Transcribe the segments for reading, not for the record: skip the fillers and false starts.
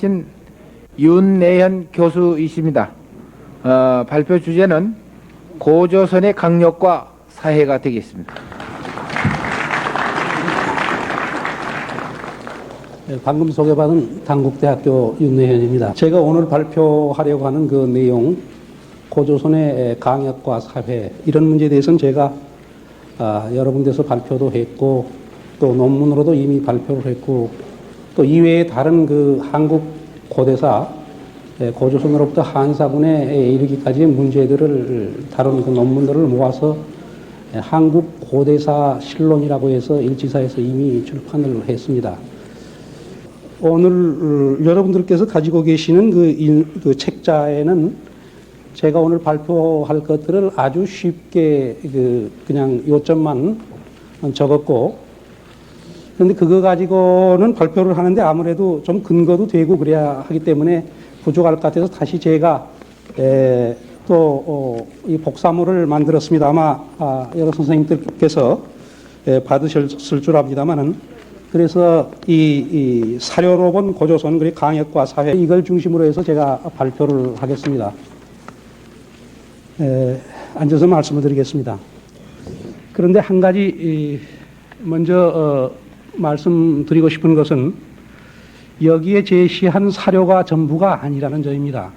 신 윤내현 교수이십니다. 발표 주제는 고조선의 강력과 사해가 되겠습니다. 방금 소개받은 당국대학교 윤내현입니다. 제가 오늘 발표하려고 하는 그 내용, 고조선의 강역과 사회, 이런 문제에 대해서는 제가 여러 군데서 발표도 했고 또 논문으로도 이미 발표를 했고 또 이외에 다른 그 한국 고대사, 고조선으로부터 한사군에 이르기까지의 문제들을 다룬 그 논문들을 모아서 한국 고대사 실론이라고 해서 일지사에서 이미 출판을 했습니다. 오늘 여러분들께서 가지고 계시는 그 책자에는 제가 오늘 발표할 것들을 아주 쉽게 그냥 요점만 적었고, 그런데 그거 가지고는 발표를 하는데 아무래도 좀 근거도 되고 그래야 하기 때문에 부족할 것 같아서 다시 제가 또 이 복사물을 만들었습니다. 아마 여러 선생님들께서 받으셨을 줄 압니다만은, 그래서 이 사료로 본 고조선 그리고 강역과 사회, 이걸 중심으로 해서 제가 발표를 하겠습니다. 앉아서 말씀을 드리겠습니다. 그런데 한 가지 먼저 말씀드리고 싶은 것은 여기에 제시한 사료가 전부가 아니라는 점입니다.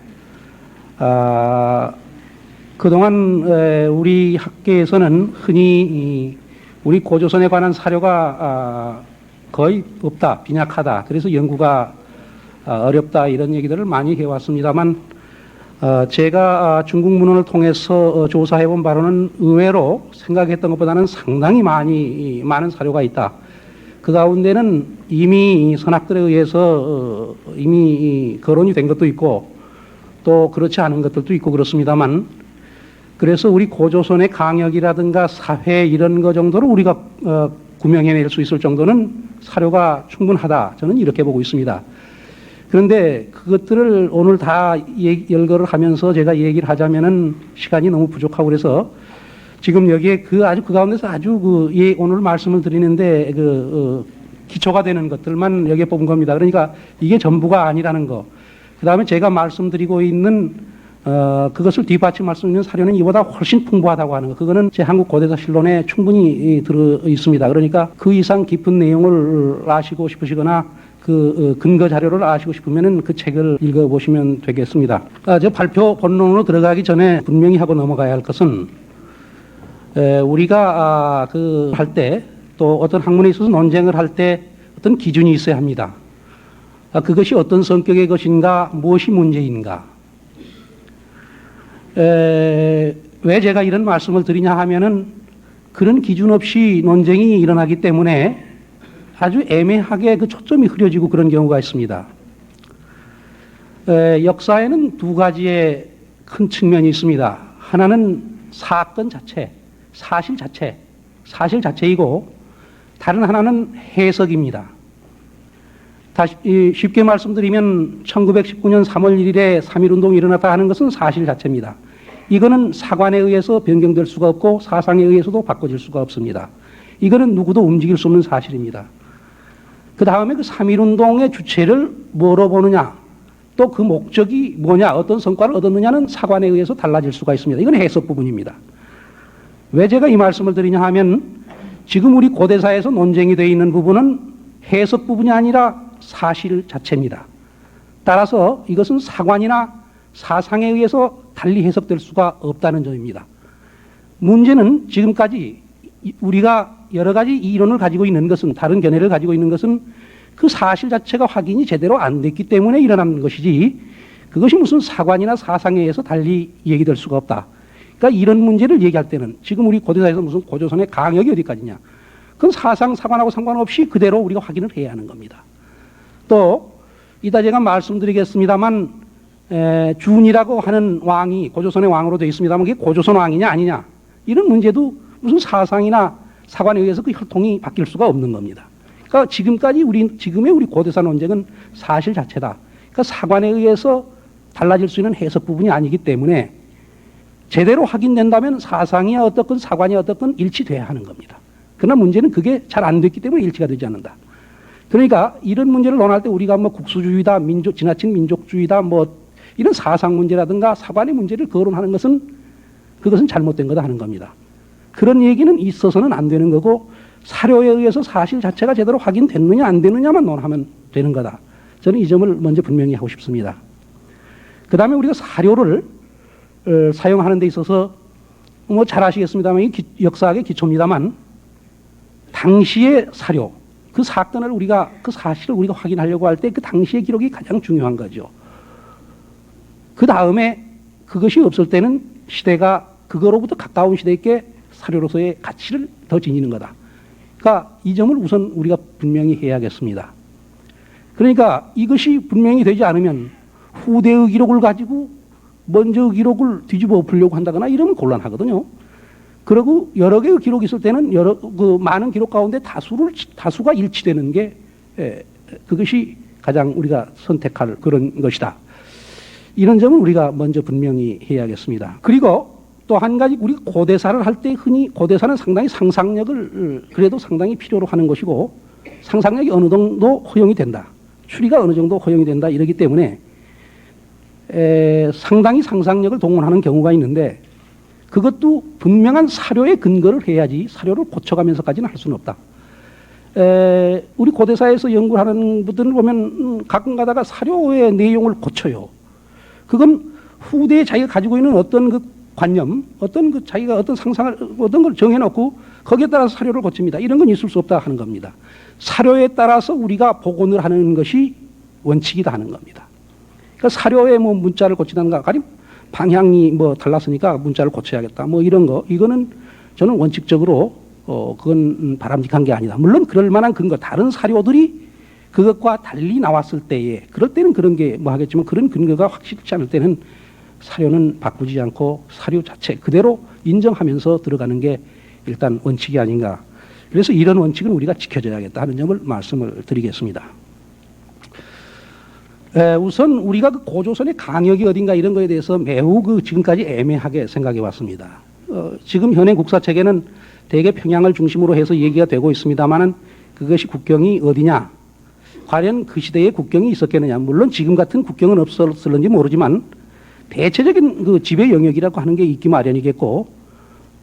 그동안 우리 학계에서는 흔히 우리 고조선에 관한 사료가 거의 없다, 빈약하다, 그래서 연구가 어렵다, 이런 얘기들을 많이 해왔습니다만, 제가 중국 문헌을 통해서 조사해본 바로는 의외로 생각했던 것보다는 상당히 많은 사료가 있다. 그 가운데는 이미 선학들에 의해서 이미 거론이 된 것도 있고 또 그렇지 않은 것들도 있고 그렇습니다만, 그래서 우리 고조선의 강역이라든가 사회 이런 거 정도로 우리가 구명해낼 수 있을 정도는 사료가 충분하다, 저는 이렇게 보고 있습니다. 그런데 그것들을 오늘 다 열거를 하면서 제가 얘기를 하자면은 시간이 너무 부족하고 그래서 지금 여기에 그 가운데서 아주 오늘 말씀을 드리는데 기초가 되는 것들만 여기에 뽑은 겁니다. 그러니까 이게 전부가 아니라는 거. 그 다음에 제가 말씀드리고 있는 그것을 뒷받침할 수 있는 사료는 이보다 훨씬 풍부하다고 하는 거. 그거는 제 한국 고대사 실론에 충분히 들어 있습니다. 그러니까 그 이상 깊은 내용을 아시고 싶으시거나 그 근거 자료를 아시고 싶으면은 그 책을 읽어보시면 되겠습니다. 저 발표 본론으로 들어가기 전에 분명히 하고 넘어가야 할 것은, 우리가 할 때 또 어떤 학문에 있어서 논쟁을 할 때 어떤 기준이 있어야 합니다. 그것이 어떤 성격의 것인가, 무엇이 문제인가. 왜 제가 이런 말씀을 드리냐 하면은 그런 기준 없이 논쟁이 일어나기 때문에 아주 애매하게 그 초점이 흐려지고 그런 경우가 있습니다. 역사에는 두 가지의 큰 측면이 있습니다. 하나는 사건 자체, 사실 자체이고, 다른 하나는 해석입니다. 다시 쉽게 말씀드리면 1919년 3월 1일에 3.1운동이 일어났다 하는 것은 사실 자체입니다. 이거는 사관에 의해서 변경될 수가 없고 사상에 의해서도 바꿔질 수가 없습니다. 이거는 누구도 움직일 수 없는 사실입니다. 그 다음에 그 3.1운동의 주체를 뭐로 보느냐, 또 그 목적이 뭐냐, 어떤 성과를 얻었느냐는 사관에 의해서 달라질 수가 있습니다. 이건 해석 부분입니다. 왜 제가 이 말씀을 드리냐 하면, 지금 우리 고대사에서 논쟁이 되어 있는 부분은 해석 부분이 아니라 사실 자체입니다. 따라서 이것은 사관이나 사상에 의해서 달리 해석될 수가 없다는 점입니다. 문제는 지금까지 우리가 여러 가지 이론을 가지고 있는 것은, 다른 견해를 가지고 있는 것은 그 사실 자체가 확인이 제대로 안 됐기 때문에 일어나는 것이지, 그것이 무슨 사관이나 사상에 의해서 달리 얘기될 수가 없다. 그러니까 이런 문제를 얘기할 때는 지금 우리 고대사에서 무슨 고조선의 강역이 어디까지냐, 그건 사상, 사관하고 상관없이 그대로 우리가 확인을 해야 하는 겁니다. 또 이따 제가 말씀드리겠습니다만, 준이라고 하는 왕이 고조선의 왕으로 되어 있습니다만 그게 고조선 왕이냐 아니냐, 이런 문제도 무슨 사상이나 사관에 의해서 그 혈통이 바뀔 수가 없는 겁니다. 그러니까 지금까지 지금의 우리 고대사 논쟁은 사실 자체다. 그러니까 사관에 의해서 달라질 수 있는 해석 부분이 아니기 때문에 제대로 확인된다면 사상이 어떻건 사관이 어떻건 일치돼야 하는 겁니다. 그러나 문제는 그게 잘 안 됐기 때문에 일치가 되지 않는다. 그러니까 이런 문제를 논할 때 우리가 뭐 국수주의다, 지나친 민족주의다, 뭐 이런 사상 문제라든가 사관의 문제를 거론하는 것은 그것은 잘못된 거다 하는 겁니다. 그런 얘기는 있어서는 안 되는 거고 사료에 의해서 사실 자체가 제대로 확인됐느냐 안 되느냐만 논하면 되는 거다. 저는 이 점을 먼저 분명히 하고 싶습니다. 그 다음에 우리가 사료를 사용하는 데 있어서 뭐 잘 아시겠습니다만 역사학의 기초입니다만 당시의 사료, 그 사건을 그 사실을 우리가 확인하려고 할 때 그 당시의 기록이 가장 중요한 거죠. 그 다음에 그것이 없을 때는 시대가 그거로부터 가까운 시대에 사료로서의 가치를 더 지니는 거다. 그러니까 이 점을 우선 우리가 분명히 해야겠습니다. 그러니까 이것이 분명히 되지 않으면 후대의 기록을 가지고 먼저의 기록을 뒤집어 엎으려고 한다거나 이러면 곤란하거든요. 그리고 여러 개의 기록이 있을 때는 많은 기록 가운데 다수가 일치되는 게 그것이 가장 우리가 선택할 그런 것이다. 이런 점은 우리가 먼저 분명히 해야겠습니다. 그리고 또 한 가지 우리가 고대사를 할 때 흔히 고대사는 상당히 상상력을 그래도 상당히 필요로 하는 것이고 상상력이 어느 정도 허용이 된다. 추리가 어느 정도 허용이 된다. 이러기 때문에 상당히 상상력을 동원하는 경우가 있는데 그것도 분명한 사료에 근거를 해야지 사료를 고쳐가면서까지는 할 수는 없다. 우리 고대사에서 연구를 하는 분들을 보면 가끔 가다가 사료의 내용을 고쳐요. 그건 후대에 자기가 가지고 있는 어떤 그 관념, 어떤 그 자기가 어떤 상상을, 어떤 걸 정해놓고 거기에 따라서 사료를 고칩니다. 이런 건 있을 수 없다 하는 겁니다. 사료에 따라서 우리가 복원을 하는 것이 원칙이다 하는 겁니다. 그러니까 사료에 뭐 문자를 고치다는가, 가령 방향이 뭐 달랐으니까 문자를 고쳐야겠다. 뭐 이런 거, 이거는 저는 원칙적으로 그건 바람직한 게 아니다. 물론 그럴 만한 근거, 다른 사료들이 그것과 달리 나왔을 때에, 그럴 때는 그런 게 뭐 하겠지만 그런 근거가 확실치 않을 때는 사료는 바꾸지 않고 사료 자체 그대로 인정하면서 들어가는 게 일단 원칙이 아닌가. 그래서 이런 원칙은 우리가 지켜줘야겠다 하는 점을 말씀을 드리겠습니다. 우선 우리가 그 고조선의 강역이 어딘가 이런 거에 대해서 매우 지금까지 애매하게 생각해 왔습니다. 지금 현행 국사체계는 대개 평양을 중심으로 해서 얘기가 되고 있습니다만은 그것이 국경이 어디냐, 과연 그 시대에 국경이 있었겠느냐. 물론 지금 같은 국경은 없었을는지 모르지만 대체적인 그 지배 영역이라고 하는 게 있기 마련이겠고,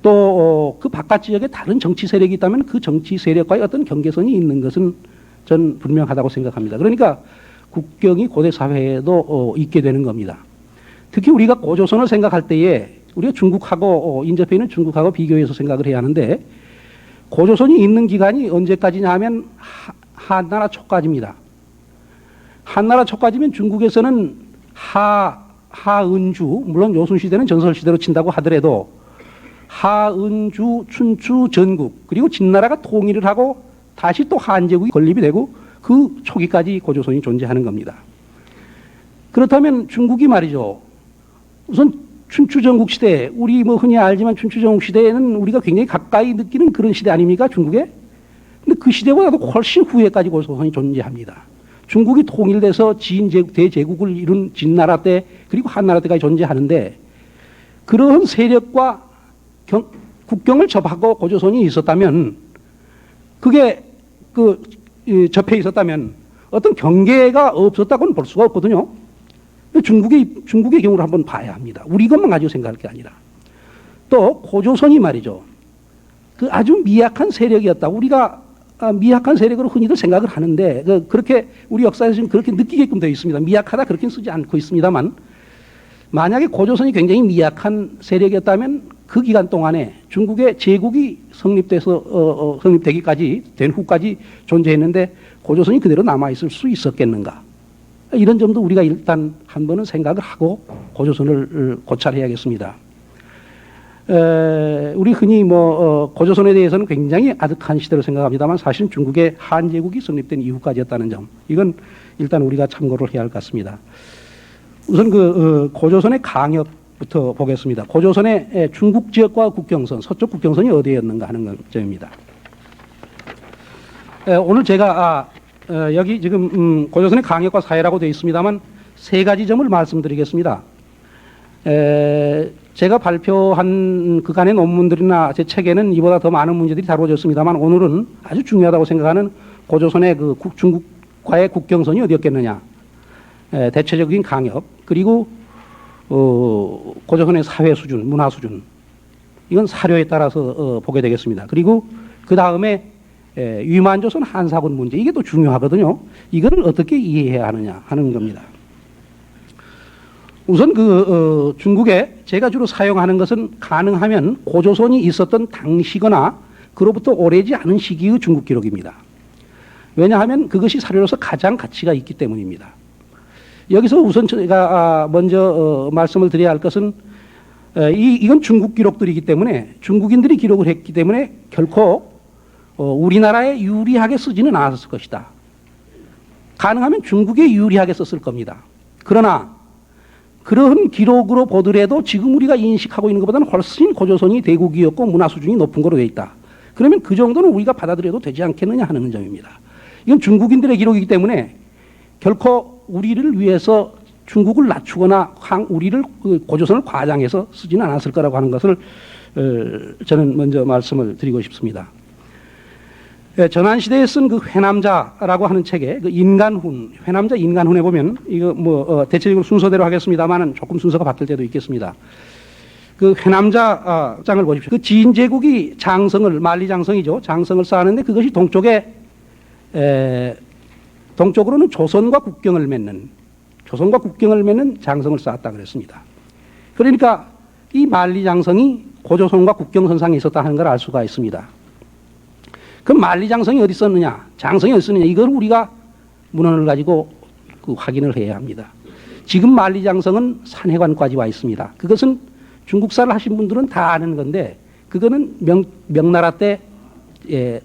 또 그 바깥 지역에 다른 정치 세력이 있다면 그 정치 세력과의 어떤 경계선이 있는 것은 전 분명하다고 생각합니다. 그러니까 국경이 고대 사회에도 있게 되는 겁니다. 특히 우리가 고조선을 생각할 때에 우리가 중국하고 인접해 있는 중국하고 비교해서 생각을 해야 하는데, 고조선이 있는 기간이 언제까지냐 하면 한나라 초까지입니다. 한나라 초까지면 중국에서는 하은주, 물론 요순시대는 전설시대로 친다고 하더라도 하은주, 춘추, 전국, 그리고 진나라가 통일을 하고 다시 또 한제국이 건립이 되고 그 초기까지 고조선이 존재하는 겁니다. 그렇다면 중국이 말이죠. 우선 춘추 전국 시대, 우리 뭐 흔히 알지만 춘추 전국 시대에는 우리가 굉장히 가까이 느끼는 그런 시대 아닙니까, 중국에? 근데 그 시대보다도 훨씬 후에까지 고조선이 존재합니다. 중국이 통일돼서 대제국을 이룬 진나라 때 그리고 한나라 때까지 존재하는데, 그런 세력과 국경을 접하고 고조선이 있었다면, 그게 접해 있었다면 어떤 경계가 없었다고는 볼 수가 없거든요. 중국의 경우를 한번 봐야 합니다. 우리 것만 가지고 생각할 게 아니라. 또 고조선이 말이죠, 그 아주 미약한 세력이었다. 우리가 미약한 세력으로 흔히들 생각을 하는데, 그렇게 우리 역사에서 지금 그렇게 느끼게끔 되어 있습니다. 미약하다 그렇게는 쓰지 않고 있습니다만, 만약에 고조선이 굉장히 미약한 세력이었다면 그 기간 동안에 중국의 제국이 성립되기까지 된 후까지 존재했는데 고조선이 그대로 남아있을 수 있었겠는가. 이런 점도 우리가 일단 한 번은 생각을 하고 고조선을 고찰해야겠습니다. 우리 흔히 고조선에 대해서는 굉장히 아득한 시대로 생각합니다만 사실은 중국의 한제국이 성립된 이후까지였다는 점, 이건 일단 우리가 참고를 해야 할 것 같습니다. 우선 고조선의 강역부터 보겠습니다. 고조선의 중국 지역과 국경선, 서쪽 국경선이 어디였는가 하는 점입니다. 오늘 제가 여기 지금 고조선의 강역과 사해라고 되어 있습니다만 세 가지 점을 말씀드리겠습니다. 제가 발표한 그간의 논문들이나 제 책에는 이보다 더 많은 문제들이 다루어졌습니다만 오늘은 아주 중요하다고 생각하는 고조선의 그 중국과의 국경선이 어디였겠느냐. 대체적인 강역, 그리고 고조선의 사회 수준, 문화 수준, 이건 사료에 따라서 보게 되겠습니다. 그리고 그 다음에 위만조선 한사군 문제, 이게 또 중요하거든요. 이거를 어떻게 이해해야 하느냐 하는 겁니다. 우선 중국에 제가 주로 사용하는 것은 가능하면 고조선이 있었던 당시거나 그로부터 오래지 않은 시기의 중국 기록입니다. 왜냐하면 그것이 사료로서 가장 가치가 있기 때문입니다. 여기서 우선 제가 먼저 말씀을 드려야 할 것은 이건 중국 기록들이기 때문에 중국인들이 기록을 했기 때문에 결코 우리나라에 유리하게 쓰지는 않았을 것이다. 가능하면 중국에 유리하게 썼을 겁니다. 그러나 그런 기록으로 보더라도 지금 우리가 인식하고 있는 것보다는 훨씬 고조선이 대국이었고 문화 수준이 높은 거로 되어 있다. 그러면 그 정도는 우리가 받아들여도 되지 않겠느냐 하는 점입니다. 이건 중국인들의 기록이기 때문에 결코 우리를 위해서 중국을 낮추거나 우리를 고조선을 과장해서 쓰지는 않았을 거라고 하는 것을 저는 먼저 말씀을 드리고 싶습니다. 전한시대에 쓴 그 회남자라고 하는 책에 그 인간훈, 회남자 인간훈에 보면 이거 대체적으로 순서대로 하겠습니다만은 조금 순서가 바뀔 때도 있겠습니다. 그 회남자 장을 보십시오. 그 지인제국이 장성을, 만리장성이죠. 장성을 쌓았는데 그것이 동쪽으로는 조선과 국경을 맺는 장성을 쌓았다 그랬습니다. 그러니까 이 만리장성이 고조선과 국경선상에 있었다 하는 걸 알 수가 있습니다. 그럼 만리장성이 어디 있었느냐, 장성이 어디 있었느냐, 이걸 우리가 문헌을 가지고 확인을 해야 합니다. 지금 만리장성은 산해관까지 와 있습니다. 그것은 중국사를 하신 분들은 다 아는 건데 그거는 명나라 때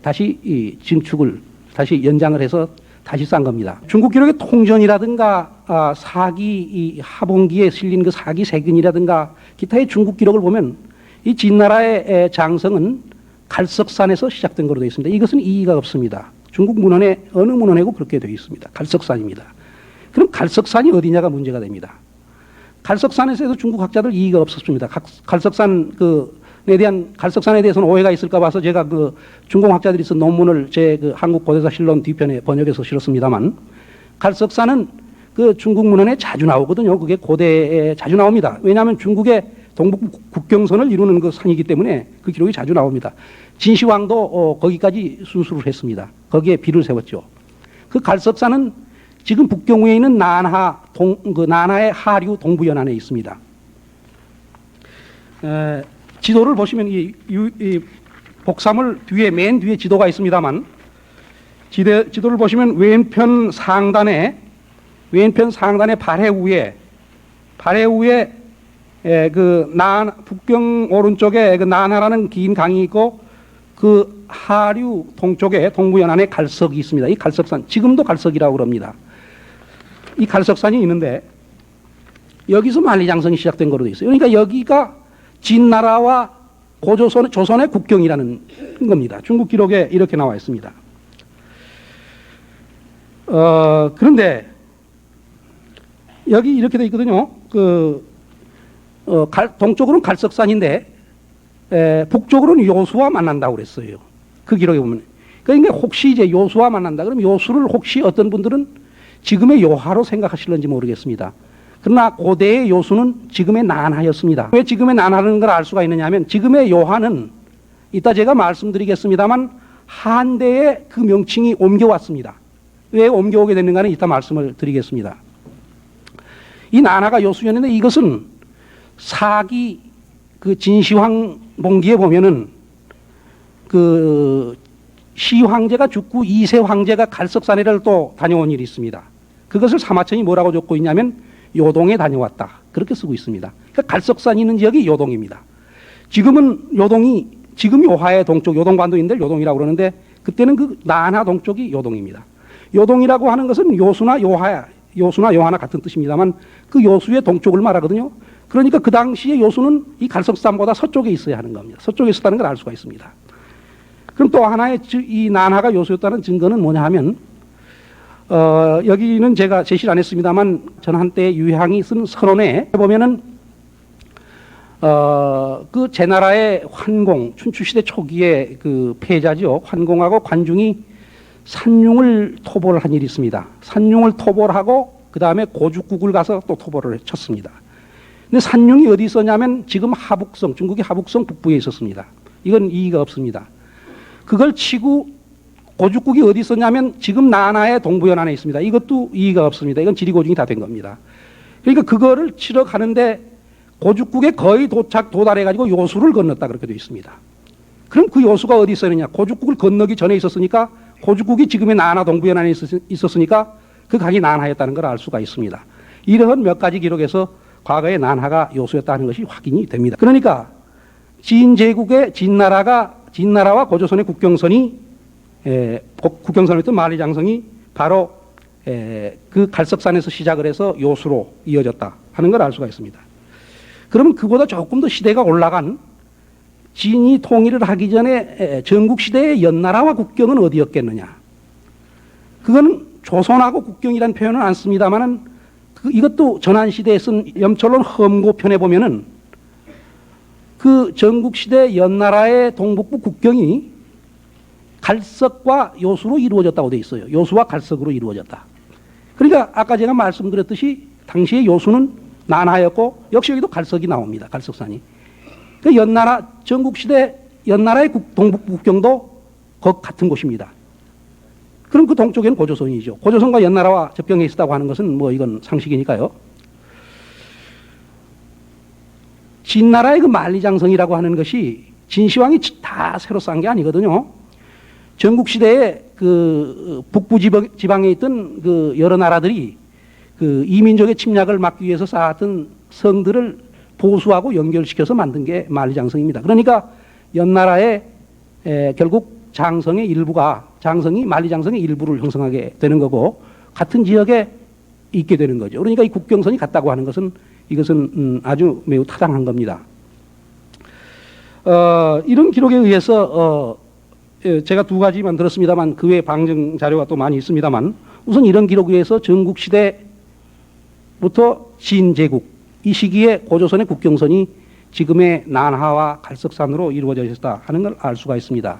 다시 증축을 다시 연장을 해서 다시 쌓은 겁니다. 중국 기록의 통전이라든가 사기 하봉기에 실린 그 사기 세균이라든가 기타의 중국 기록을 보면 이 진나라의 장성은 갈석산에서 시작된 것으로 되어 있습니다. 이것은 이의가 없습니다. 중국 문헌에 어느 문헌에도 그렇게 되어 있습니다. 갈석산입니다. 그럼 갈석산이 어디냐가 문제가 됩니다. 갈석산에서도 중국 학자들 이의가 없었습니다. 갈석산에 대해서는 오해가 있을까 봐서 제가 그 중공학자들이 쓴 논문을 제 그 한국 고대사 실론 뒤편에 번역해서 실었습니다만, 갈석산은 그 중국 문헌에 자주 나오거든요. 그게 고대에 자주 나옵니다. 왜냐하면 중국의 동북 국경선을 이루는 그 산이기 때문에 그 기록이 자주 나옵니다. 진시황도 거기까지 순수를 했습니다. 거기에 비를 세웠죠. 그 갈석산은 지금 북경우에 있는 난하의 하류 동부 연안에 있습니다. 지도를 보시면 이 복사물 뒤에 맨 뒤에 지도가 있습니다만, 지도를 보시면 왼편 상단에 발해 위에 북경 오른쪽에 그 난하라는 긴 강이 있고 그 하류 동쪽에 동부 연안에 갈석이 있습니다. 이 갈석산 지금도 갈석이라고 그럽니다. 이 갈석산이 있는데 여기서 만리장성이 시작된 거로 되어 있어요. 그러니까 여기가 진나라와 조선의 국경이라는 겁니다. 중국 기록에 이렇게 나와 있습니다. 그런데 여기 이렇게 되어 있거든요. 동쪽으로는 갈석산인데 북쪽으로는 요수와 만난다고 그랬어요. 그 기록에 보면. 그러니까 혹시 이제 요수와 만난다 그러면 요수를 혹시 어떤 분들은 지금의 요하로 생각하실는지 모르겠습니다. 그러나 고대의 요수는 지금의 난하였습니다. 왜 지금의 난하라는 걸 알 수가 있느냐 하면 지금의 요하는 이따 제가 말씀드리겠습니다만 한대에 그 명칭이 옮겨왔습니다. 왜 옮겨오게 됐는가는 이따 말씀을 드리겠습니다. 이 난하가 요수였는데 이것은 사기 그 진시황 봉기에 보면은 그 시황제가 죽고 이세 황제가 갈석산에를 또 다녀온 일이 있습니다. 그것을 사마천이 뭐라고 적고 있냐면 요동에 다녀왔다. 그렇게 쓰고 있습니다. 그러니까 갈석산이 있는 지역이 요동입니다. 지금 요하의 동쪽 요동반도인데 요동이라고 그러는데 그때는 그 난하 동쪽이 요동입니다. 요동이라고 하는 것은 요수나 요하나 같은 뜻입니다만 그 요수의 동쪽을 말하거든요. 그러니까 그 당시에 요수는 이 갈석산보다 서쪽에 있어야 하는 겁니다. 서쪽에 있었다는 걸 알 수가 있습니다. 그럼 또 하나의 이 난하가 요수였다는 증거는 뭐냐 하면 여기는 제가 제시를 안 했습니다만 전 한때 유향이 쓴 선원에 보면은 그 제나라의 환공 춘추시대 초기의 그 패자죠. 환공하고 관중이 산융을 토벌을 한 일이 있습니다. 산융을 토벌하고 그 다음에 고죽국을 가서 또 토벌을 쳤습니다. 근데 산융이 어디 있었냐면 지금 하북성, 중국의 하북성 북부에 있었습니다. 이건 이의가 없습니다. 그걸 치고 고죽국이 어디 있었냐면 지금 나나의 동부연안에 있습니다. 이것도 이의가 없습니다. 이건 지리고증이 다 된 겁니다. 그러니까 그거를 치러 가는데 고죽국에 거의 도달해가지고 요수를 건넜다 그렇게 되어 있습니다. 그럼 그 요수가 어디 있었느냐? 고죽국을 건너기 전에 있었으니까 고죽국이 지금의 나나 동부연안에 있었으니까 그 강이 난하였다는 걸 알 수가 있습니다. 이러한 몇 가지 기록에서 과거에 난하가 요수였다는 것이 확인이 됩니다. 그러니까 진제국의 진나라와 고조선의 국경선이 국경선에 있던 만리장성이 바로 그 갈석산에서 시작을 해서 요수로 이어졌다 하는 걸 알 수가 있습니다. 그러면 그보다 조금 더 시대가 올라간 진이 통일을 하기 전에 전국시대의 연나라와 국경은 어디였겠느냐. 그건 조선하고 국경이라는 표현은 안 씁니다만은 이것도 전한시대에 쓴 염철론 험고편에 보면은 그 전국시대 연나라의 동북부 국경이 갈석과 요수로 이루어졌다고 되어 있어요. 요수와 갈석으로 이루어졌다. 그러니까 아까 제가 말씀드렸듯이 당시에 요수는 난하였고 역시 여기도 갈석이 나옵니다. 갈석산이. 그 연나라 전국시대 연나라의 동북부 국경도 같은 곳입니다. 그럼 그 동쪽에는 고조선이죠. 고조선과 연나라와 접경해 있었다고 하는 것은 뭐 이건 상식이니까요. 진나라의 그 만리장성이라고 하는 것이 진시황이 다 새로 쌓은 게 아니거든요. 전국시대에 그 북부 지방에 있던 그 여러 나라들이 그 이민족의 침략을 막기 위해서 쌓았던 성들을 보수하고 연결시켜서 만든 게 만리장성입니다. 그러니까 연나라의 결국 장성이 만리장성의 일부를 형성하게 되는 거고 같은 지역에 있게 되는 거죠. 그러니까 이 국경선이 같다고 하는 것은 이것은 아주 매우 타당한 겁니다. 이런 기록에 의해서 제가 두 가지만 들었습니다만 그 외에 방증 자료가 또 많이 있습니다만 우선 이런 기록에 의해서 전국시대부터 진제국 이 시기에 고조선의 국경선이 지금의 난하와 갈석산으로 이루어져 있었다 하는 걸 알 수가 있습니다.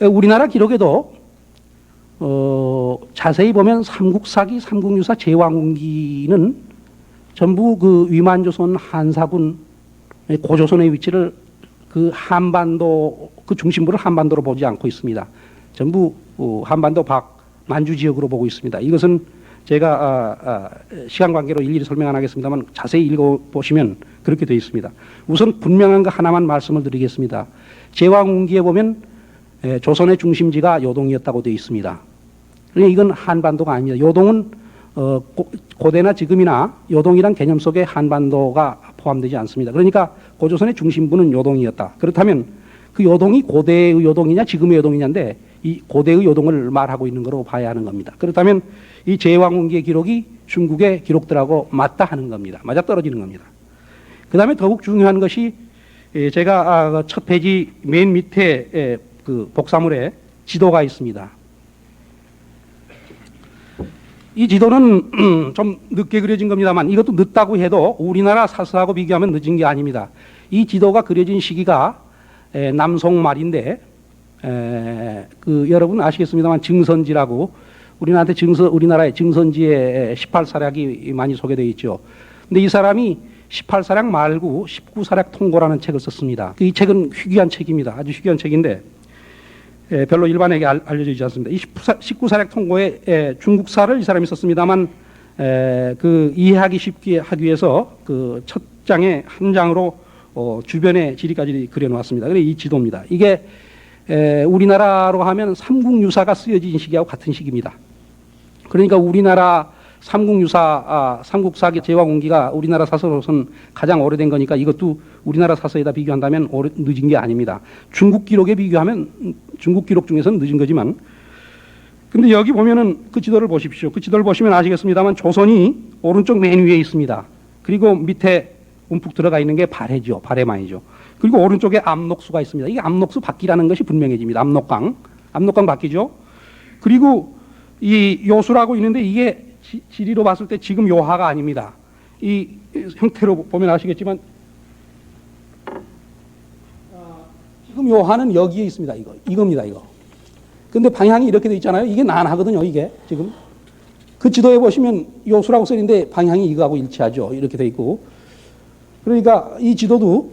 우리나라 기록에도 자세히 보면 삼국사기, 삼국유사, 제왕운기는 전부 그 위만조선 한사군 고조선의 위치를 그 한반도 그 중심부를 한반도로 보지 않고 있습니다. 전부 한반도 밖 만주 지역으로 보고 있습니다. 이것은 제가 시간 관계로 일일이 설명 안 하겠습니다만 자세히 읽어보시면 그렇게 되어 있습니다. 우선 분명한 거 하나만 말씀을 드리겠습니다. 제왕운기에 보면 조선의 중심지가 요동이었다고 되어 있습니다. 그러니까 이건 한반도가 아닙니다. 요동은 고대나 지금이나 요동이란 개념 속에 한반도가 포함되지 않습니다. 그러니까 고조선의 중심부는 요동이었다. 그렇다면 그 요동이 고대의 요동이냐 지금의 요동이냐인데 이 고대의 요동을 말하고 있는 거로 봐야 하는 겁니다. 그렇다면 이 제왕운기의 기록이 중국의 기록들하고 맞다 하는 겁니다. 맞아떨어지는 겁니다. 그 다음에 더욱 중요한 것이 제가 첫 페이지 맨 밑에 그 복사물에 지도가 있습니다. 이 지도는 좀 늦게 그려진 겁니다만 이것도 늦다고 해도 우리나라 사서하고 비교하면 늦은 게 아닙니다. 이 지도가 그려진 시기가 남송 말인데 그 여러분 아시겠습니다만 증선지라고 우리나라의 증선지에 18사략이 많이 소개되어 있죠. 근데 이 사람이 18사략 말고 19사략 통고라는 책을 썼습니다. 이 책은 희귀한 책입니다. 아주 희귀한 책인데 별로 일반에게 알려지지 않습니다. 이 19사략 통고에 중국사를 이 사람이 썼습니다만 그 이해하기 쉽게 하기 위해서 그 첫 장에 한 장으로 주변의 지리까지 그려놓았습니다. 그래 이 지도입니다. 이게 우리나라로 하면 삼국유사가 쓰여진 시기하고 같은 시기입니다. 그러니까 우리나라 삼국사기 제왕운기가 우리나라 사서로서는 가장 오래된 거니까 이것도 우리나라 사서에다 비교한다면 늦은 게 아닙니다. 중국 기록에 비교하면 중국 기록 중에서는 늦은 거지만 근데 여기 보면은 그 지도를 보십시오. 그 지도를 보시면 아시겠습니다만 조선이 오른쪽 맨 위에 있습니다. 그리고 밑에 움푹 들어가 있는 게 발해죠. 발해만이죠. 그리고 오른쪽에 압록수가 있습니다. 이게 압록수 바퀴라는 것이 분명해집니다. 압록강 바퀴죠. 그리고 이 요수라고 있는데 이게 지리로 봤을 때 지금 요하가 아닙니다. 이 형태로 보면 아시겠지만 지금 요하는 여기에 있습니다. 이겁니다. 이거. 근데 방향이 이렇게 돼 있잖아요. 이게 난하거든요, 이게 지금. 그 지도에 보시면 요수라고 써 있는데 방향이 이거하고 일치하죠. 이렇게 돼 있고. 그러니까 이 지도도,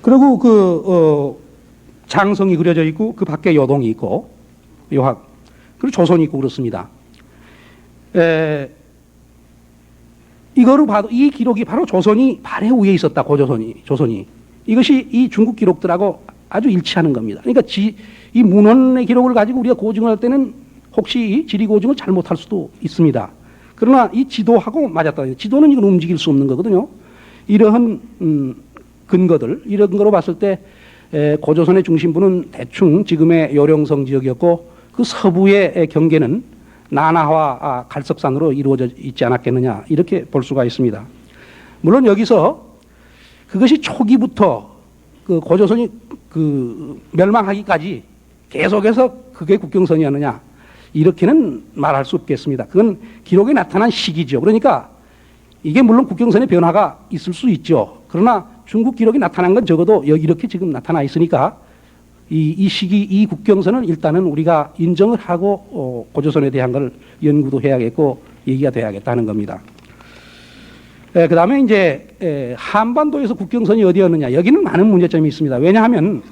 그리고 장성이 그려져 있고 그 밖에 요동이 있고 요학, 그리고 조선이 있고 그렇습니다. 이거로 봐도 이 기록이 바로 조선이 발해 위에 있었다. 조선이. 이것이 이 중국 기록들하고 아주 일치하는 겁니다. 그러니까 이 문헌의 기록을 가지고 우리가 고증을 할 때는 혹시 지리 고증을 잘못할 수도 있습니다. 그러나 이 지도하고 맞았다. 지도는 이건 움직일 수 없는 거거든요. 이러한 근거들, 이런 거로 봤을 때 고조선의 중심부는 대충 지금의 요령성 지역이었고 그 서부의 경계는 난하와 갈석산으로 이루어져 있지 않았겠느냐 이렇게 볼 수가 있습니다. 물론 여기서 그것이 초기부터 그 고조선이 그 멸망하기까지 계속해서 그게 국경선이었느냐 이렇게는 말할 수 없겠습니다. 그건 기록에 나타난 시기죠. 그러니까 이게 물론 국경선의 변화가 있을 수 있죠. 그러나 중국 기록이 나타난 건 적어도 여기 이렇게 지금 나타나 있으니까 이 시기, 이 국경선은 일단은 우리가 인정을 하고 고조선에 대한 걸 연구도 해야겠고 얘기가 돼야겠다는 겁니다. 그 다음에 이제 한반도에서 국경선이 어디였느냐. 여기는 많은 문제점이 있습니다. 왜냐하면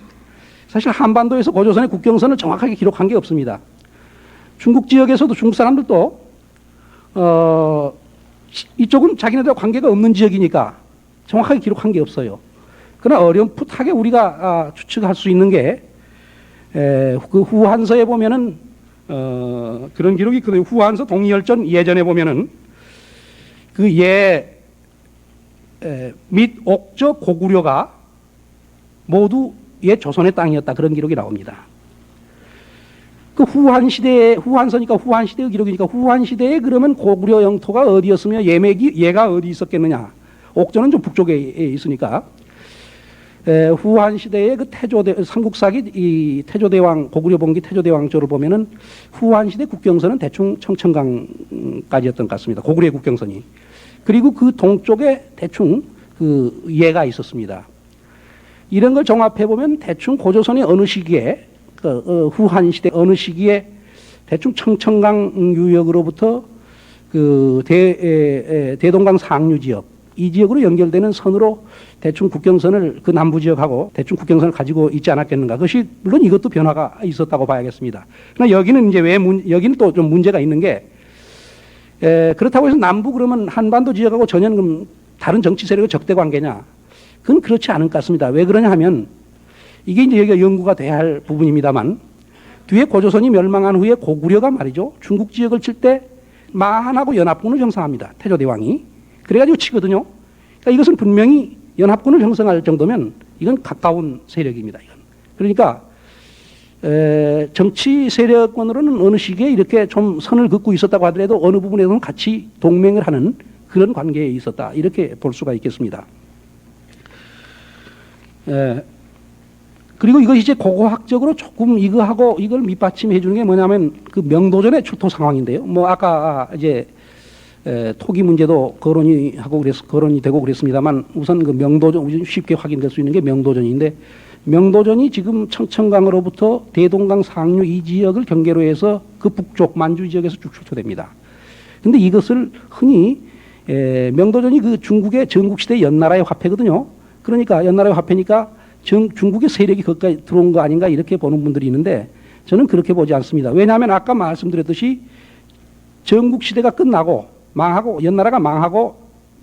사실 한반도에서 고조선의 국경선을 정확하게 기록한 게 없습니다. 중국 지역에서도 중국 사람들도 이쪽은 자기네들과 관계가 없는 지역이니까 정확하게 기록한 게 없어요. 그러나 어렴풋하게 우리가 추측할 수 있는 게 그 후한서에 보면은 그런 기록이 있거든요. 후한서 동이열전 예전에 보면은 그 및 옥저 고구려가 모두 조선의 땅이었다 그런 기록이 나옵니다. 그 후한서니까 후한시대의 기록이니까 후한시대에 그러면 고구려 영토가 어디였으며 얘가 어디 있었겠느냐. 옥저는 좀 북쪽에 있으니까. 후한시대의 그 삼국사기 이 태조대왕, 고구려 봉기 태조대왕 조를 보면은 후한시대 국경선은 대충 청천강까지였던 것 같습니다. 고구려의 국경선이. 그리고 그 동쪽에 대충 그 예가 있었습니다. 이런 걸 종합해 보면 대충 고조선의 어느 시기에 후한시대 어느 시기에 대충 청천강 유역으로부터 그 대동강 상류 지역 이 지역으로 연결되는 선으로 대충 국경선을 그 남부 지역하고 대충 국경선을 가지고 있지 않았겠는가. 그것이 물론 이것도 변화가 있었다고 봐야겠습니다. 그러나 여기는 이제 여기는 또 좀 문제가 있는 게 그렇다고 해서 남부 그러면 한반도 지역하고 전혀 다른 정치 세력의 적대 관계냐? 그건 그렇지 않은 것 같습니다. 왜 그러냐 하면 이게 이제 여기가 연구가 돼야 할 부분입니다만 뒤에 고조선이 멸망한 후에 고구려가 말이죠. 중국 지역을 칠 때 마한하고 연합군을 형성합니다. 태조대왕이. 그래가지고 치거든요. 그러니까 이것은 분명히 연합군을 형성할 정도면 이건 가까운 세력입니다. 이건. 그러니까 정치 세력권으로는 어느 시기에 이렇게 좀 선을 긋고 있었다고 하더라도 어느 부분에서는 같이 동맹을 하는 그런 관계에 있었다. 이렇게 볼 수가 있겠습니다. 그리고 이것이 이제 고고학적으로 조금 이걸 밑받침해 주는 게 뭐냐면 그 명도전의 출토 상황인데요. 뭐 아까 이제 토기 문제도 거론이 되고 그랬습니다만 우선 그 명도전 쉽게 확인될 수 있는 게 명도전인데 명도전이 지금 청천강으로부터 대동강 상류 이 지역을 경계로 해서 그 북쪽 만주 지역에서 쭉 출토됩니다. 그런데 이것을 흔히 명도전이 그 중국의 전국시대 연나라의 화폐거든요. 그러니까 연나라의 화폐니까 중국의 세력이 거기까지 들어온 거 아닌가 이렇게 보는 분들이 있는데 저는 그렇게 보지 않습니다. 왜냐하면 아까 말씀드렸듯이 전국시대가 끝나고 망하고 연나라가 망하고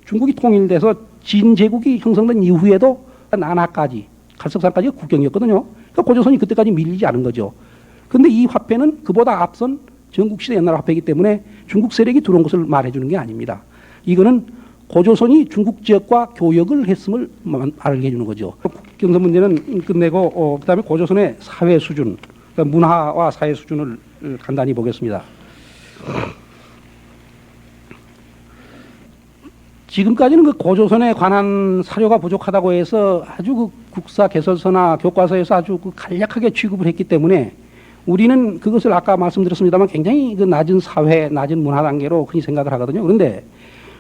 중국이 통일돼서 진제국이 형성된 이후에도 난하까지 갈석산까지가 국경이었거든요. 그러니까 고조선이 그때까지 밀리지 않은 거죠. 그런데 이 화폐는 그보다 앞선 전국시대 연나라 화폐이기 때문에 중국 세력이 들어온 것을 말해주는 게 아닙니다. 이거는 고조선이 중국 지역과 교역을 했음을 알게 해주는 거죠. 국경선 문제는 끝내고 그다음에 고조선의 사회 수준, 그러니까 문화와 사회 수준을 간단히 보겠습니다. 지금까지는 그 고조선에 관한 사료가 부족하다고 해서 아주 그 국사 개설서나 교과서에서 아주 그 간략하게 취급을 했기 때문에 우리는 그것을 아까 말씀드렸습니다만 굉장히 그 낮은 사회, 낮은 문화 단계로 흔히 생각을 하거든요. 그런데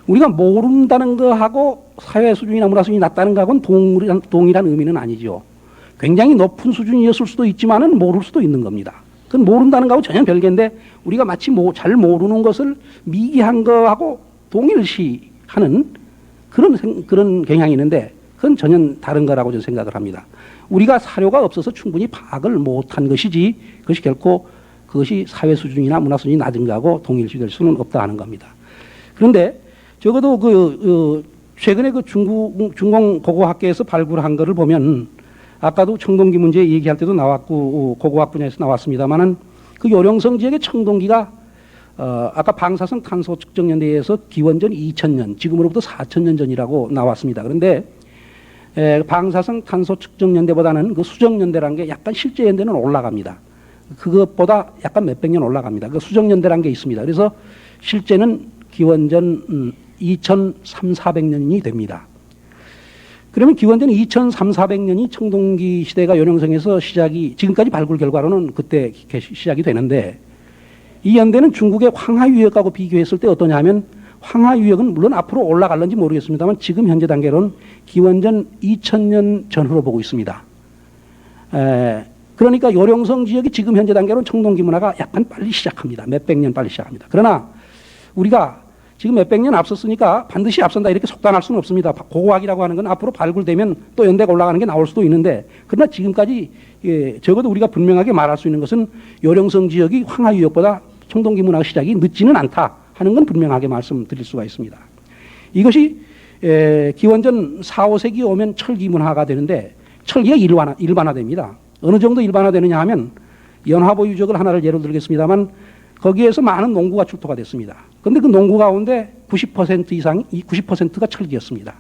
우리가 모른다는 거하고 사회 수준이나 문화 수준이 낮다는 거하고는 동일한 의미는 아니죠. 굉장히 높은 수준이었을 수도 있지만은 모를 수도 있는 겁니다. 그건 모른다는 거하고 전혀 별개인데 우리가 마치 잘 모르는 것을 미개한 거하고 동일시하는 그런 경향이 있는데 그건 전혀 다른 거라고 저는 생각을 합니다. 우리가 사료가 없어서 충분히 파악을 못한 것이지 그것이 결코 그것이 사회 수준이나 문화 수준이 낮은 거하고 동일시될 수는 없다 하는 겁니다. 그런데 적어도 최근에 중공고고학계에서 발굴한 거를 보면 아까도 청동기 문제 얘기할 때도 나왔고 고고학 분야에서 나왔습니다만은 그 요령성 지역의 청동기가 아까 방사성 탄소 측정연대에서 기원전 2000년 지금으로부터 4000년 전이라고 나왔습니다. 그런데 방사성 탄소 측정연대보다는 그 수정연대라는 게 약간 실제 연대는 올라갑니다. 그것보다 약간 몇백 년 올라갑니다. 그 수정연대라는 게 있습니다. 그래서 실제는 기원전 2300~400년이 됩니다. 그러면 기원전 2300~400년이 청동기 시대가 요령성에서 시작이 지금까지 발굴 결과로는 그때 시작이 되는데 이 연대는 중국의 황하유역하고 비교했을 때 어떠냐 하면 황하유역은 물론 앞으로 올라갈는지 모르겠습니다만 지금 현재 단계로는 기원전 2000년 전후로 보고 있습니다. 그러니까 요령성 지역이 지금 현재 단계로는 청동기 문화가 약간 빨리 시작합니다. 몇백 년 빨리 시작합니다. 그러나 우리가 지금 몇백 년 앞섰으니까 반드시 앞선다 이렇게 속단할 수는 없습니다. 고고학이라고 하는 건 앞으로 발굴되면 또 연대가 올라가는 게 나올 수도 있는데 그러나 지금까지 적어도 우리가 분명하게 말할 수 있는 것은 요령성 지역이 황하유역보다 청동기 문화 시작이 늦지는 않다 하는 건 분명하게 말씀드릴 수가 있습니다. 이것이 기원전 4, 5세기 오면 철기 문화가 되는데 철기가 일반화됩니다. 어느 정도 일반화되느냐 하면 연화보 유적을 하나를 예로 들겠습니다만 거기에서 많은 농구가 출토가 됐습니다. 그런데 그 농구 가운데 90% 이상이 90%가 철기였습니다.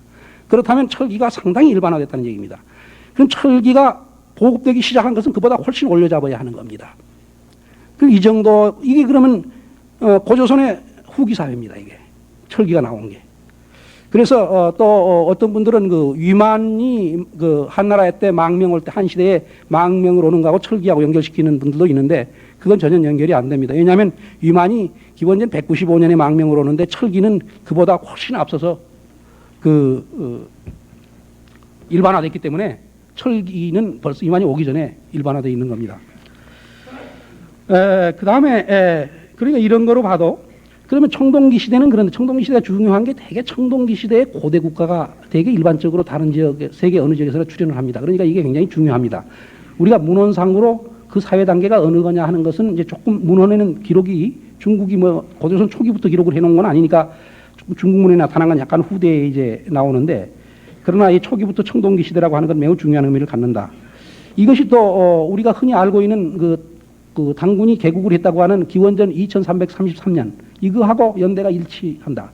그렇다면 철기가 상당히 일반화됐다는 얘기입니다. 그럼 철기가 보급되기 시작한 것은 그보다 훨씬 올려잡아야 하는 겁니다. 이 정도 이게 그러면 고조선의 후기 사회입니다. 이게 철기가 나온 게. 그래서 또 어떤 분들은 그 위만이 그 한나라 때 망명 올 때 한 시대에 망명을 오는 거하고 철기하고 연결시키는 분들도 있는데 그건 전혀 연결이 안 됩니다. 왜냐하면 위만이 기원전 195년에 망명을 오는데 철기는 그보다 훨씬 앞서서 일반화됐기 때문에 철기는 벌써 위만이 오기 전에 일반화되어 있는 겁니다. 그 다음에 그러니까 이런 거로 봐도 그러면 청동기 시대는 그런데 청동기 시대가 중요한 게 되게 청동기 시대의 고대 국가가 되게 일반적으로 다른 지역에 세계 어느 지역에서나 출현을 합니다. 그러니까 이게 굉장히 중요합니다. 우리가 문헌상으로 그 사회 단계가 어느 거냐 하는 것은 이제 조금 문헌에는 기록이 중국이 뭐 고조선 초기부터 기록을 해놓은 건 아니니까 중국문에 나타난 건 약간 후대에 이제 나오는데 그러나 이 초기부터 청동기 시대라고 하는 건 매우 중요한 의미를 갖는다. 이것이 또 우리가 흔히 알고 있는 그 당군이 개국을 했다고 하는 기원전 2333년 이거하고 연대가 일치한다.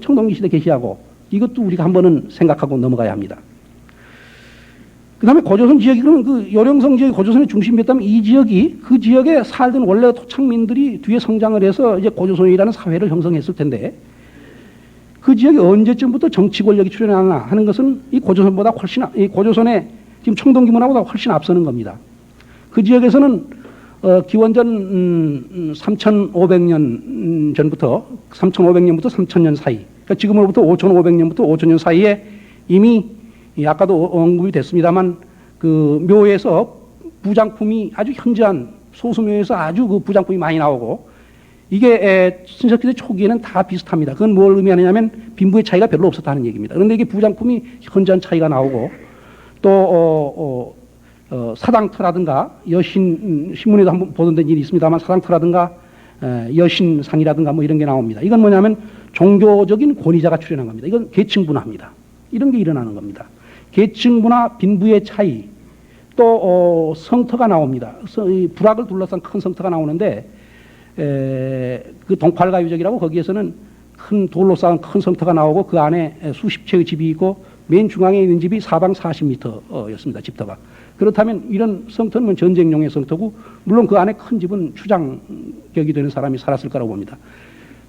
청동기 시대 개시하고 이것도 우리가 한번은 생각하고 넘어가야 합니다. 그 다음에 고조선 지역이 그러면 그 요령성 지역이 고조선의 중심이었다면 이 지역이 그 지역에 살던 원래 토착민들이 뒤에 성장을 해서 이제 고조선이라는 사회를 형성했을 텐데 그 지역이 언제쯤부터 정치 권력이 출현하나 하는 것은 이 고조선보다 훨씬 이 고조선의 지금 청동기 문화보다 훨씬 앞서는 겁니다. 그 지역에서는 기원전 3,500년 전부터 3,500년부터 3,000년 사이, 그러니까 지금으로부터 5,500년부터 5,000년 사이에 이미 아까도 언급이 됐습니다만 그 묘에서 부장품이 아주 현저한 소수묘에서 아주 그 부장품이 많이 나오고 이게 신석기대 초기에는 다 비슷합니다. 그건 뭘 의미하느냐면 빈부의 차이가 별로 없었다는 얘기입니다. 그런데 이게 부장품이 현저한 차이가 나오고 또 사당터라든가 여신 신문에도 한번 보도된 일이 있습니다만 사당터라든가 여신상이라든가 뭐 이런 게 나옵니다. 이건 뭐냐면 종교적인 권위자가 출현한 겁니다. 이건 계층분화입니다. 이런 게 일어나는 겁니다. 계층분화, 빈부의 차이, 또 성터가 나옵니다. 불악을 둘러싼 큰 성터가 나오는데 그 동팔가 유적이라고 거기에서는 큰 돌로 쌓은 큰 성터가 나오고 그 안에 수십 채의 집이 있고 맨 중앙에 있는 집이 사방 40m였습니다. 집터가. 그렇다면 이런 성터는 전쟁용의 성터고 물론 그 안에 큰 집은 추장격이 되는 사람이 살았을 거라고 봅니다.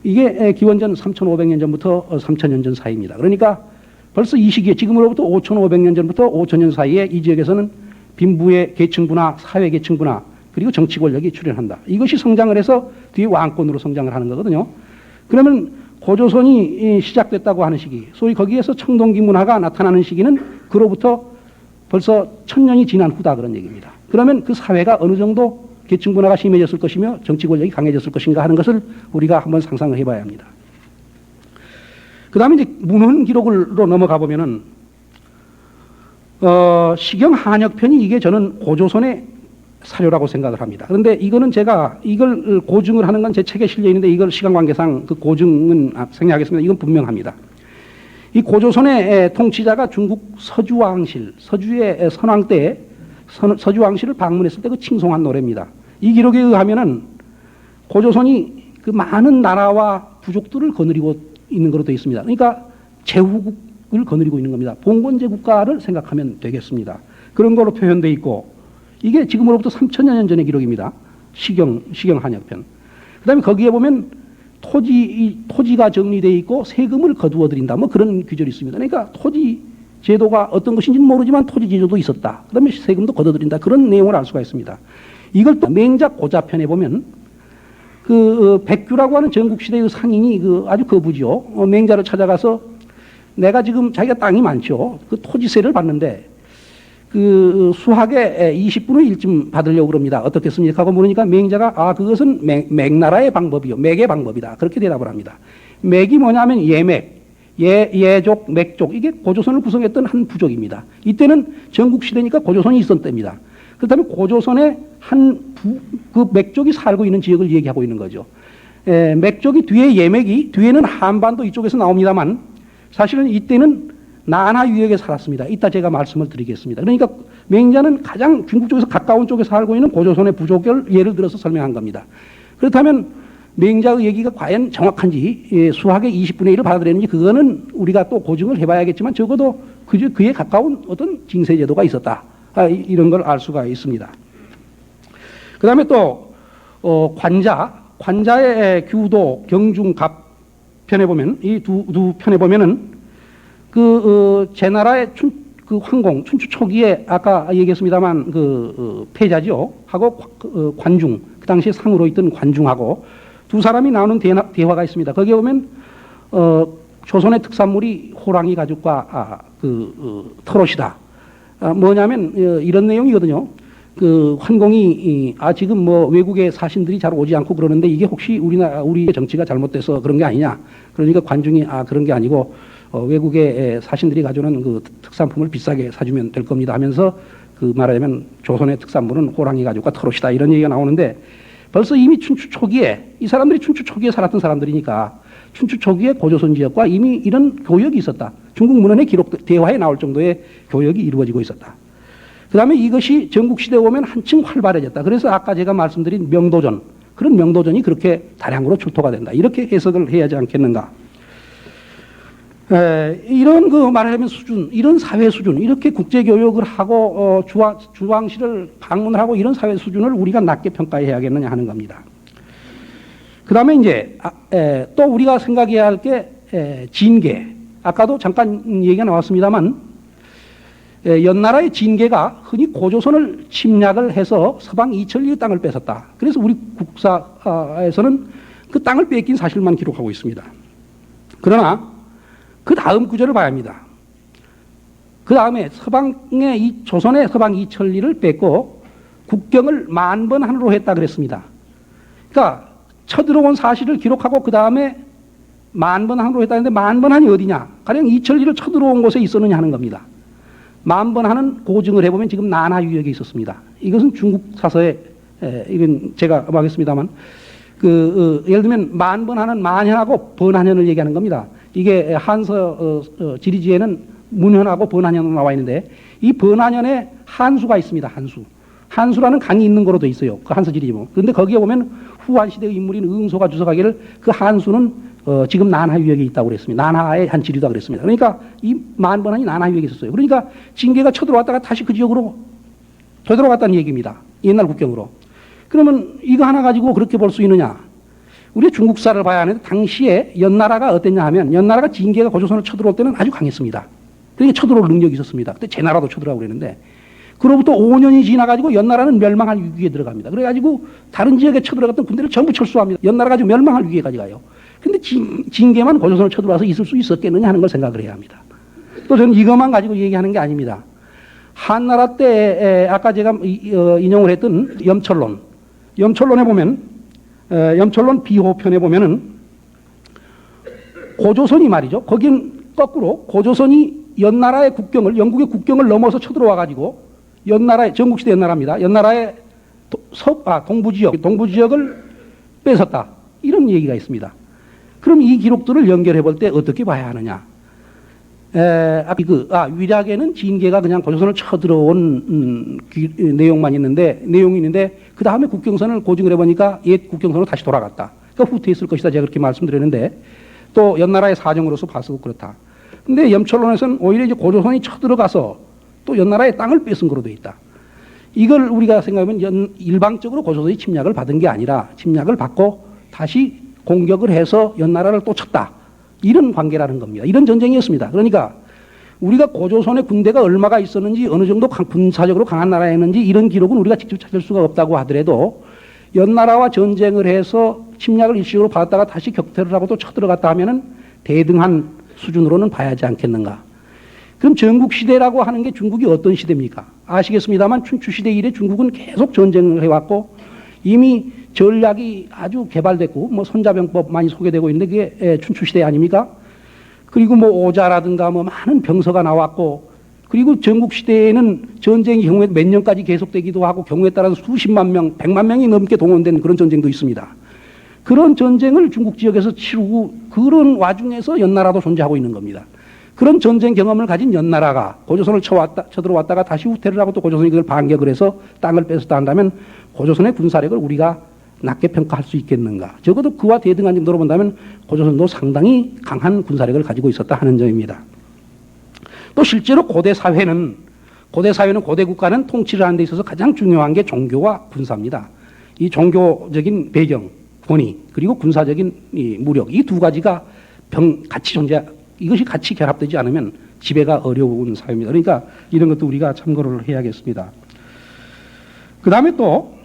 이게 기원전 3,500년 전부터 3,000년 전 사이입니다. 그러니까 벌써 이 시기에 지금으로부터 5,500년 전부터 5,000년 사이에 이 지역에서는 빈부의 계층분화, 사회 계층분화 그리고 정치 권력이 출현한다. 이것이 성장을 해서 뒤에 왕권으로 성장을 하는 거거든요. 그러면 고조선이 시작됐다고 하는 시기, 소위 거기에서 청동기 문화가 나타나는 시기는 그로부터 벌써 1000년이 지난 후다 그런 얘기입니다. 그러면 그 사회가 어느 정도 계층 분화가 심해졌을 것이며 정치 권력이 강해졌을 것인가 하는 것을 우리가 한번 상상을 해봐야 합니다. 그 다음에 이제 문헌 기록으로 넘어가 보면은, 시경 한역편이 이게 저는 고조선의 사료라고 생각을 합니다. 그런데 이거는 제가 이걸 고증을 하는 건 제 책에 실려 있는데 이걸 시간 관계상 그 고증은 생략하겠습니다. 이건 분명합니다. 이 고조선의 통치자가 중국 서주왕실, 서주의 선왕 때 서주왕실을 방문했을 때 그 칭송한 노래입니다. 이 기록에 의하면은 고조선이 그 많은 나라와 부족들을 거느리고 있는 것으로 되어 있습니다. 그러니까 제후국을 거느리고 있는 겁니다. 봉건제 국가를 생각하면 되겠습니다. 그런 걸로 표현되어 있고, 이게 지금으로부터 3000여 년 전의 기록입니다. 시경 한역편. 그 다음에 거기에 보면 토지가 정리되어 있고 세금을 거두어 드린다. 뭐 그런 규절이 있습니다. 그러니까 토지 제도가 어떤 것인지는 모르지만 토지 제도도 있었다. 그 다음에 세금도 거둬 드린다. 그런 내용을 알 수가 있습니다. 이걸 또 맹자 고자편에 보면 백규라고 하는 전국시대의 상인이 아주 거부지요. 맹자를 찾아가서 내가 지금 자기가 땅이 많죠. 그 토지세를 받는데 수학의 20분의 1쯤 받으려고 그럽니다. 어떻겠습니까? 하고 물으니까 맹자가 그것은 맥나라의 방법이요. 맥의 방법이다. 그렇게 대답을 합니다. 맥이 뭐냐면 예맥, 예족, 맥족. 이게 고조선을 구성했던 한 부족입니다. 이때는 전국시대니까 고조선이 있었던 때입니다. 그렇다면 고조선의 그 맥족이 살고 있는 지역을 얘기하고 있는 거죠. 맥족이 뒤에 예맥이, 뒤에는 한반도 이쪽에서 나옵니다만 사실은 이때는 나나 유역에 살았습니다. 이따 제가 말씀을 드리겠습니다. 그러니까 맹자는 가장 중국 쪽에서 가까운 쪽에 살고 있는 고조선의 부족을 예를 들어서 설명한 겁니다. 그렇다면 맹자의 얘기가 과연 정확한지, 수학의 20분의 1을 받아들였는지 그거는 우리가 또 고증을 해봐야겠지만 적어도 그에 가까운 어떤 징세제도가 있었다. 이런 걸 알 수가 있습니다. 그 다음에 또 관자의 규도, 경중갑 편에 보면, 이 두 편에 보면은 제나라의 황공, 춘추 초기에 아까 얘기했습니다만 패자죠. 하고 관중, 그 당시에 상으로 있던 관중하고 두 사람이 나오는 대화가 있습니다. 거기에 보면 조선의 특산물이 호랑이 가죽과 털옷이다. 뭐냐면 이런 내용이거든요. 환공이 지금 뭐 외국의 사신들이 잘 오지 않고 그러는데 이게 혹시 우리의 정치가 잘못돼서 그런 게 아니냐. 그러니까 관중이 그런 게 아니고 외국의 사신들이 가져오는 그 특산품을 비싸게 사주면 될 겁니다 하면서 말하자면 조선의 특산물은 호랑이 가죽과 털옷이다 이런 얘기가 나오는데 벌써 이미 춘추 초기에 이 사람들이 춘추 초기에 살았던 사람들이니까 춘추 초기에 고조선 지역과 이미 이런 교역이 있었다. 중국 문헌의 기록 대화에 나올 정도의 교역이 이루어지고 있었다. 그 다음에 이것이 전국시대에 오면 한층 활발해졌다. 그래서 아까 제가 말씀드린 명도전, 그런 명도전이 그렇게 다량으로 출토가 된다. 이렇게 해석을 해야 하지 않겠는가. 이런 말하자면 수준, 이런 사회 수준, 이렇게 국제교역을 하고 주왕실을 방문을 하고 이런 사회 수준을 우리가 낮게 평가해야겠느냐 하는 겁니다. 그 다음에 이제 또 우리가 생각해야 할 게 진계. 아까도 잠깐 얘기가 나왔습니다만 연나라의 진계가 흔히 고조선을 침략을 해서 서방 이천리의 땅을 뺏었다. 그래서 우리 국사에서는 그 땅을 뺏긴 사실만 기록하고 있습니다. 그러나 그 다음 구절을 봐야 합니다. 그 다음에 조선의 서방 이천리를 뺏고 국경을 만번한으로 했다 그랬습니다. 그러니까 쳐들어온 사실을 기록하고 그 다음에 만번한으로 했다는데 만번한이 어디냐? 가령 이천리를 쳐들어온 곳에 있었느냐 하는 겁니다. 만번한은 고증을 해보면 지금 나나 유역에 있었습니다. 이것은 중국 사서에 이건 제가 하겠습니다만 예를 들면 만번한은 만현하고 번한현을 얘기하는 겁니다. 이게 한서 지리지에는 문현하고 번한현으로 나와 있는데 이 번한현에 한수가 있습니다. 한수라는 강이 있는 거로 돼 있어요. 그 한서 지리지 보면. 그런데 거기에 보면 후한 시대의 인물인 응소가 주석하기를 그 한수는 지금 나나 유역에 있다고 그랬습니다. 나나의 한 지리다 그랬습니다. 그러니까 이 만번한이 나나 유역에 있었어요. 그러니까 진계가 쳐들어왔다가 다시 그 지역으로 되돌아갔다는 얘기입니다. 옛날 국경으로. 그러면 이거 하나 가지고 그렇게 볼 수 있느냐? 우리 중국사를 봐야 하는데 당시에 연나라가 어땠냐 하면 연나라가 진계가 고조선을 쳐들어올 때는 아주 강했습니다. 그러니까 쳐들어올 능력이 있었습니다. 그때 제나라도 쳐들어가고 그랬는데 그로부터 5년이 지나가지고 연나라는 멸망할 위기에 들어갑니다. 그래가지고 다른 지역에 쳐들어갔던 군대를 전부 철수합니다. 연나라가 지금 멸망할 위기에까지 가요. 근데 진계만 고조선을 쳐들어와서 있을 수 있었겠느냐 하는 걸 생각을 해야 합니다. 또 저는 이것만 가지고 얘기하는 게 아닙니다. 한나라 때 아까 제가 인용을 했던 염철론에 보면 염철론 비호편에 보면은 고조선이 말이죠. 거긴 거꾸로 고조선이 연나라의 국경을 영국의 국경을 넘어서 쳐들어와 가지고 연나라의 전국시대 연나라입니다. 연나라의 동부 지역을 뺏었다. 이런 얘기가 있습니다. 그럼 이 기록들을 연결해 볼 때 어떻게 봐야 하느냐? 위략에는 진계가 그냥 고조선을 쳐들어온 내용이 있는데 그 다음에 국경선을 고증을 해보니까 옛 국경선으로 다시 돌아갔다. 그러니까 후퇴했을 것이다. 제가 그렇게 말씀드렸는데 또 연나라의 사정으로서 봐서 그렇다. 근데 염철론에서는 오히려 이제 고조선이 쳐들어가서 또 연나라의 땅을 뺏은 거로 되어 있다. 이걸 우리가 생각하면 일방적으로 고조선이 침략을 받은 게 아니라 침략을 받고 다시 공격을 해서 연나라를 또 쳤다. 이런 관계라는 겁니다. 이런 전쟁이었습니다. 그러니까 우리가 고조선의 군대가 얼마가 있었는지 어느 정도 군사적으로 강한 나라였는지 이런 기록은 우리가 직접 찾을 수가 없다고 하더라도 연나라와 전쟁을 해서 침략을 일시적으로 받았다가 다시 격퇴를 하고 또 쳐들어갔다 하면은 대등한 수준으로는 봐야지 않겠는가. 그럼 전국시대라고 하는 게 중국이 어떤 시대입니까? 아시겠습니다만 춘추시대 이래 중국은 계속 전쟁을 해왔고 이미 전략이 아주 개발됐고 뭐 손자병법 많이 소개되고 있는데 그게 춘추시대 아닙니까? 그리고 뭐 오자라든가 뭐 많은 병서가 나왔고 그리고 전국시대에는 전쟁이 경우에 몇 년까지 계속되기도 하고 경우에 따라서 수십만 명, 100만 명이 넘게 동원된 그런 전쟁도 있습니다. 그런 전쟁을 중국 지역에서 치르고 그런 와중에서 연나라도 존재하고 있는 겁니다. 그런 전쟁 경험을 가진 연나라가 고조선을 쳐들어왔다가 다시 후퇴를 하고 또 고조선이 그걸 반격을 해서 땅을 뺏었다 한다면 고조선의 군사력을 우리가 낮게 평가할 수 있겠는가. 적어도 그와 대등한 정도로 본다면 고조선도 상당히 강한 군사력을 가지고 있었다 하는 점입니다. 또 실제로 고대 사회는 고대 국가는 통치를 하는 데 있어서 가장 중요한 게 종교와 군사입니다. 이 종교적인 배경, 권위 그리고 군사적인 이 무력 이 두 가지가 이것이 같이 결합되지 않으면 지배가 어려운 사회입니다. 그러니까 이런 것도 우리가 참고를 해야겠습니다. 그 다음에 또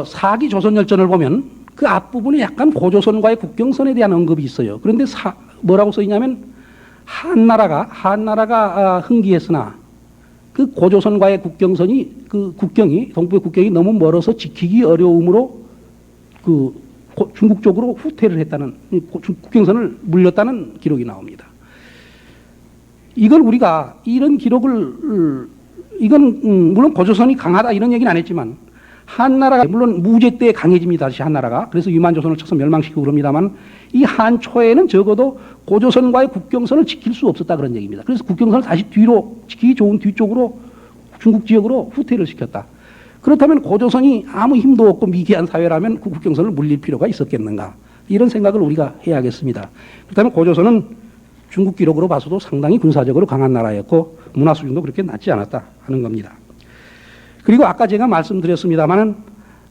사기 조선열전을 보면 그 앞부분에 약간 고조선과의 국경선에 대한 언급이 있어요. 그런데 뭐라고 써있냐면 한나라가 흥기했으나 그 고조선과의 국경선이 동부의 국경이 너무 멀어서 지키기 어려움으로 중국 쪽으로 후퇴를 했다는 국경선을 물렸다는 기록이 나옵니다. 이걸 우리가 이런 기록을 이건 물론 고조선이 강하다 이런 얘기는 안 했지만 한나라가 물론 무제 때 강해집니다. 다시 한나라가. 그래서 유만조선을 쳐서 멸망시키고 그럽니다만 이 한초에는 적어도 고조선과의 국경선을 지킬 수 없었다 그런 얘기입니다. 그래서 국경선을 다시 뒤로 지키기 좋은 뒤쪽으로 중국 지역으로 후퇴를 시켰다. 그렇다면 고조선이 아무 힘도 없고 미개한 사회라면 그 국경선을 물릴 필요가 있었겠는가. 이런 생각을 우리가 해야겠습니다. 그렇다면 고조선은 중국 기록으로 봐서도 상당히 군사적으로 강한 나라였고 문화 수준도 그렇게 낮지 않았다 하는 겁니다. 그리고 아까 제가 말씀드렸습니다마는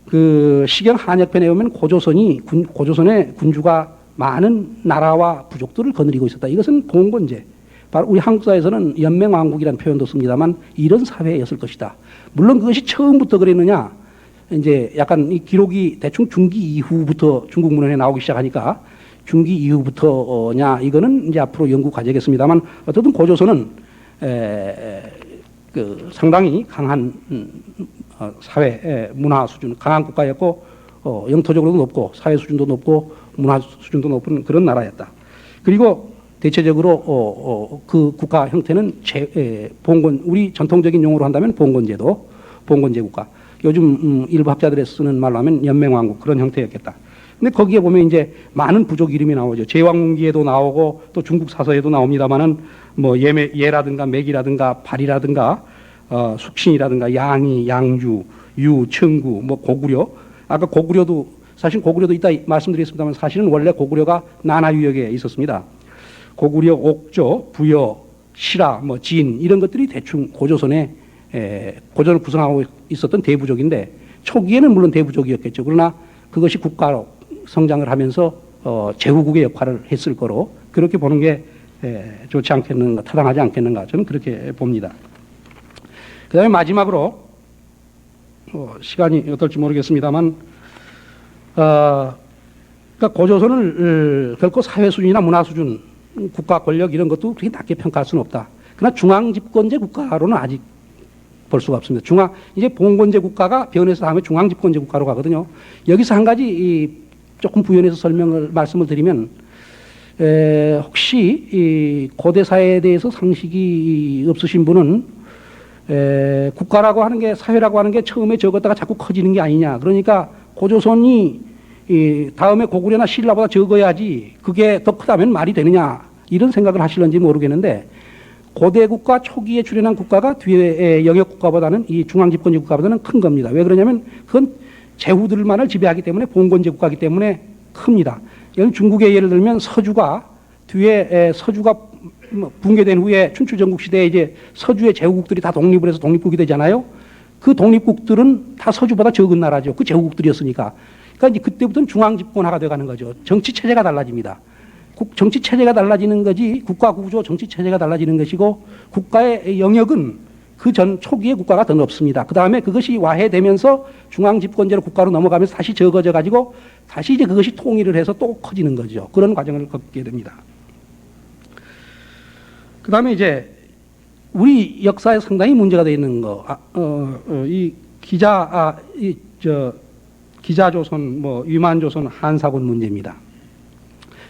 그 시경 한역편에 보면 고조선의 군주가 많은 나라와 부족들을 거느리고 있었다. 이것은 봉건제. 바로 우리 한국사에서는 연맹왕국이라는 표현도 씁니다만 이런 사회였을 것이다. 물론 그것이 처음부터 그랬느냐. 이제 약간 이 기록이 대충 중기 이후부터 중국 문헌에 나오기 시작하니까 중기 이후부터냐 이거는 이제 앞으로 연구 과제겠습니다만 어쨌든 고조선은 상당히 강한 사회 문화 수준 강한 국가였고 영토적으로도 높고 사회 수준도 높고 문화 수준도 높은 그런 나라였다. 그리고 대체적으로 그 국가 형태는 우리 전통적인 용어로 한다면 봉건제 국가. 요즘 일부 학자들이 쓰는 말로 하면 연맹왕국 그런 형태였겠다. 근데 거기에 보면 이제 많은 부족 이름이 나오죠. 제왕문기에도 나오고 또 중국 사서에도 나옵니다만은 뭐 예라든가 맥이라든가 발이라든가 숙신이라든가 양이, 양주, 유, 청구, 뭐 고구려. 아까 고구려도 이따 말씀드리겠습니다만 사실은 원래 고구려가 나나유역에 있었습니다. 고구려, 옥조, 부여, 시라, 뭐 진 이런 것들이 대충 고조선을 구성하고 있었던 대부족인데 초기에는 물론 대부족이었겠죠. 그러나 그것이 국가로 성장을 하면서 제후국의 역할을 했을 거로 그렇게 보는 게 좋지 않겠는가, 타당하지 않겠는가 저는 그렇게 봅니다. 그 다음에 마지막으로 시간이 어떨지 모르겠습니다만 그러니까 고조선을 결코 사회 수준이나 문화 수준 국가 권력 이런 것도 그렇게 낮게 평가할 수는 없다. 그러나 중앙집권제 국가로는 아직 볼 수가 없습니다. 이제 봉건제 국가가 변해서 다음에 중앙집권제 국가로 가거든요. 여기서 한 가지 조금 부연해서 말씀을 드리면, 혹시 이 고대사에 대해서 상식이 없으신 분은 국가라고 하는 게, 사회라고 하는 게 처음에 적었다가 자꾸 커지는 게 아니냐. 그러니까 고조선이 다음에 고구려나 신라보다 적어야지 그게 더 크다면 말이 되느냐, 이런 생각을 하실런지 모르겠는데, 고대 국가 초기에 출현한 국가가 뒤에 영역 국가보다는, 이 중앙집권제 국가보다는 큰 겁니다. 왜 그러냐면 그건 제후들만을 지배하기 때문에, 봉건제 국가이기 때문에 큽니다. 중국의 예를 들면 서주가 뒤에 서주가 붕괴된 후에 춘추전국 시대에 이제 서주의 제후국들이 다 독립을 해서 독립국이 되잖아요. 그 독립국들은 다 서주보다 적은 나라죠. 그 제후국들이었으니까. 그러니까 이제 그때부터는 중앙집권화가 돼가는 거죠. 정치 체제가 달라집니다. 정치 체제가 달라지는 거지, 국가 구조, 정치 체제가 달라지는 것이고, 국가의 영역은 그 전 초기의 국가가 더 넓습니다. 그 다음에 그것이 와해되면서 중앙집권제로 국가로 넘어가면서 다시 적어져 가지고 다시 이제 그것이 통일을 해서 또 커지는 거죠. 그런 과정을 겪게 됩니다. 그 다음에 이제 우리 역사에 상당히 문제가 되어 있는 거, 이 기자조선, 위만조선, 한사군 문제입니다.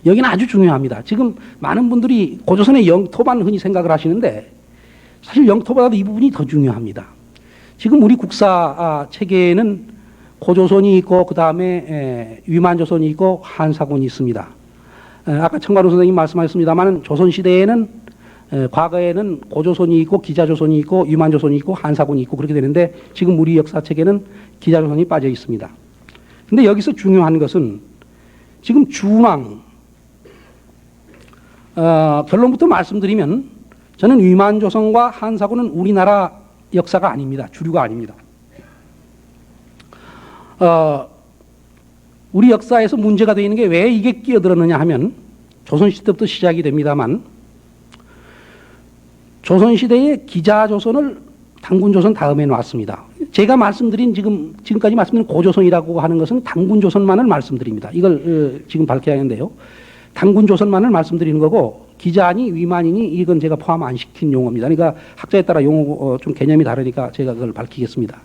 여기는 아주 중요합니다. 지금 많은 분들이 고조선의 영토만 흔히 생각을 하시는데, 사실 영토보다도 이 부분이 더 중요합니다. 지금 우리 국사 체계에는 고조선이 있고, 그 다음에 위만조선이 있고, 한사군이 있습니다. 아까 청가루 선생님 말씀하셨습니다만, 조선시대에는 과거에는 고조선이 있고, 기자조선이 있고, 위만조선이 있고, 한사군이 있고, 그렇게 되는데, 지금 우리 역사 체계는 기자조선이 빠져 있습니다. 근데 여기서 중요한 것은 지금 준왕, 결론부터 말씀드리면, 저는 위만조선과 한사군은 우리나라 역사가 아닙니다. 주류가 아닙니다. 우리 역사에서 문제가 되어 있는 게 왜 이게 끼어들었느냐 하면, 조선시대부터 시작이 됩니다만, 조선시대의 기자조선을 당군조선 다음에 놨습니다. 제가 말씀드린 지금까지 말씀드린 고조선이라고 하는 것은 당군조선만을 말씀드립니다. 이걸 지금 밝혀야 하는데요. 당군조선만을 말씀드리는 거고, 기자니 위만이니 이건 제가 포함 안 시킨 용어입니다. 그러니까 학자에 따라 용어 좀 개념이 다르니까 제가 그걸 밝히겠습니다.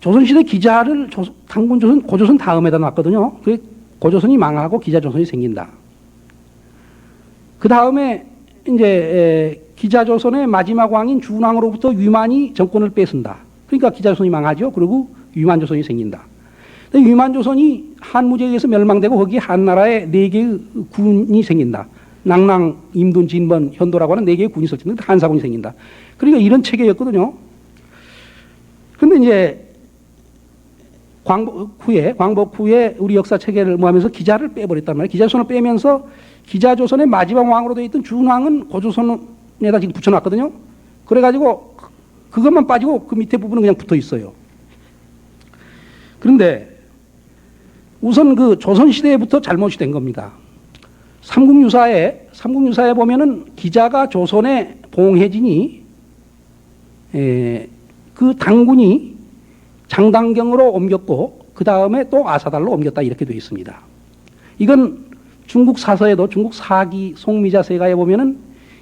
조선시대 기자를 당군조선, 고조선 다음에다 놨거든요. 고조선이 망하고 기자조선이 생긴다. 그 다음에 이제 기자조선의 마지막 왕인 준왕으로부터 위만이 정권을 뺏은다. 그러니까 기자조선이 망하죠. 그리고 위만조선이 생긴다. 위만조선이 한무제에 의해서 멸망되고 거기에 한나라에 4개의 군이 생긴다. 낭랑, 임둔, 진번, 현도라고 하는 4개의 군이 설치는데 한사군이 생긴다. 그러니까 이런 체계였거든요. 그런데 이제 광복 후에 우리 역사 체계를 하면서 기자를 빼버렸단 말이에요. 기자조선을 빼면서 기자조선의 마지막 왕으로 되어 있던 준왕은 고조선에다 지금 붙여놨거든요. 그래가지고 그것만 빠지고 그 밑에 부분은 그냥 붙어 있어요. 그런데 우선 그 조선시대부터 잘못이 된 겁니다. 삼국유사에 보면은 기자가 조선의 봉해진이 그 당군이 장당경으로 옮겼고 그 다음에 또 아사달로 옮겼다 이렇게 되어 있습니다. 이건 중국 사서에도 중국 사기 송미자 세가에 보면은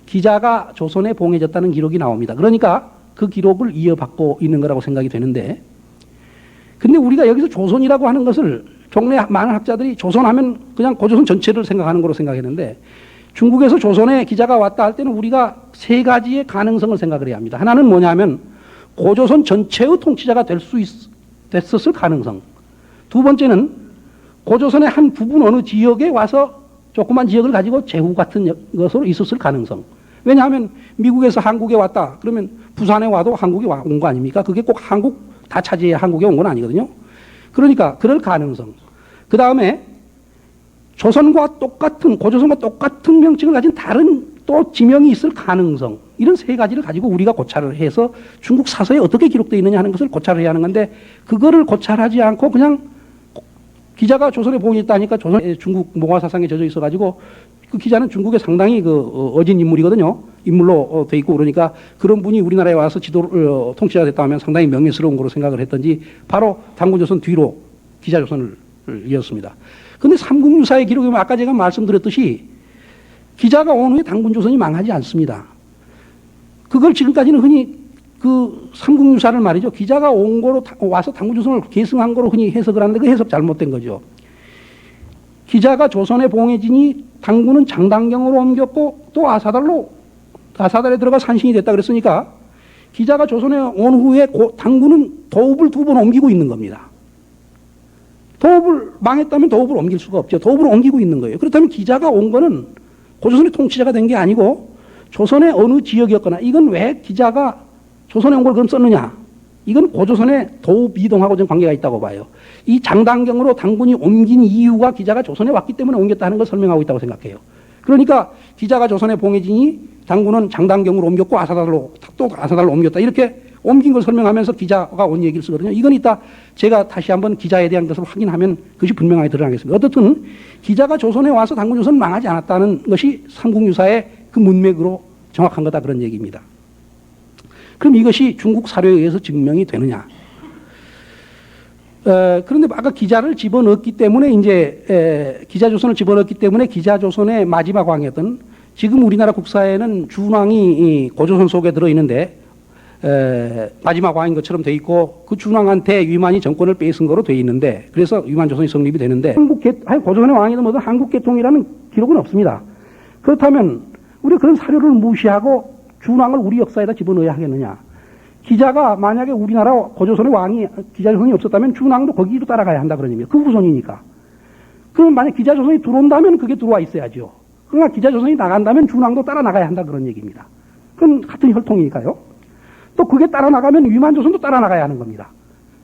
기자가 조선에 봉해졌다는 기록이 나옵니다. 그러니까 그 기록을 이어받고 있는 거라고 생각이 되는데, 근데 우리가 여기서 조선이라고 하는 것을 종래 많은 학자들이 조선하면 그냥 고조선 전체를 생각하는 거로 생각했는데, 중국에서 조선에 기자가 왔다 할 때는 우리가 3가지의 가능성을 생각을 해야 합니다. 하나는 뭐냐면 고조선 전체의 통치자가 됐었을 가능성. 두 번째는 고조선의 한 부분 어느 지역에 와서 조그만 지역을 가지고 제후 같은 것으로 있었을 가능성. 왜냐하면 미국에서 한국에 왔다 그러면 부산에 와도 한국에 온 거 아닙니까? 그게 꼭 한국 다 차지해 한국에 온 건 아니거든요. 그러니까 그럴 가능성. 그 다음에 조선과 똑같은, 고조선과 똑같은 명칭을 가진 다른 또 지명이 있을 가능성. 이런 3가지를 가지고 우리가 고찰을 해서 중국 사서에 어떻게 기록되어 있느냐 하는 것을 고찰을 해야 하는 건데, 그거를 고찰하지 않고 그냥 기자가 조선에 봉해졌다니까 중국 몽화사상에 젖어 있어가지고 그 기자는 중국에 상당히 어진 인물이거든요. 인물로 돼 있고, 그러니까 그런 분이 우리나라에 와서 통치자가 됐다 하면 상당히 명예스러운 거로 생각을 했던지 바로 당군조선 뒤로 기자조선을 이었습니다. 근데 삼국유사의 기록에 보면 아까 제가 말씀드렸듯이 기자가 온 후에 당군조선이 망하지 않습니다. 그걸 지금까지는 흔히 그 삼국유사를 말이죠. 기자가 온 거로 와서 당군조선을 계승한 거로 흔히 해석을 하는데 그 해석 잘못된 거죠. 기자가 조선의 봉해진이 당군은 장당경으로 옮겼고 또 아사달에 들어가 산신이 됐다 그랬으니까 기자가 조선에 온 후에 당군은 도읍을 2번 옮기고 있는 겁니다. 도읍을 망했다면 도읍을 옮길 수가 없죠. 도읍을 옮기고 있는 거예요. 그렇다면 기자가 온 거는 고조선의 통치자가 된 게 아니고 조선의 어느 지역이었거나 이건 왜 기자가 조선에 온 걸 그럼 썼느냐? 이건 고조선의 도읍 이동하고 좀 관계가 있다고 봐요. 이 장당경으로 당군이 옮긴 이유가 기자가 조선에 왔기 때문에 옮겼다는 걸 설명하고 있다고 생각해요. 그러니까 기자가 조선의 봉해진이 당군은 장당경으로 옮겼고 또 아사달로 옮겼다. 이렇게 옮긴 걸 설명하면서 기자가 온 얘기를 쓰거든요. 이건 이따 제가 다시 한번 기자에 대한 것을 확인하면 그것이 분명하게 드러나겠습니다. 어떻든 기자가 조선에 와서 당군조선은 망하지 않았다는 것이 삼국유사의 그 문맥으로 정확한 거다 그런 얘기입니다. 그럼 이것이 중국 사료에 의해서 증명이 되느냐? 그런데 아까 기자를 집어넣었기 때문에 이제 기자조선을 집어넣었기 때문에 기자조선의 마지막 왕이었던 지금 우리나라 국사에는 준왕이 고조선 속에 들어있는데 마지막 왕인 것처럼 돼 있고 그 준왕한테 위만이 정권을 뺏은 거로 돼 있는데 그래서 위만조선이 성립이 되는데 고조선의 왕이든 뭐든 한국계통이라는 기록은 없습니다. 그렇다면 우리가 그런 사료를 무시하고 준왕을 우리 역사에다 집어넣어야 하겠느냐? 기자가 만약에 우리나라 고조선의 왕이 기자조선이 없었다면 준왕도 거기로 따라가야 한다 그런 의미예요. 그 후손이니까. 그럼 만약 기자조선이 들어온다면 그게 들어와 있어야죠. 그러나 기자조선이 나간다면 준왕도 따라 나가야 한다 그런 얘기입니다. 그건 같은 혈통이니까요. 또 그게 따라 나가면 위만조선도 따라 나가야 하는 겁니다.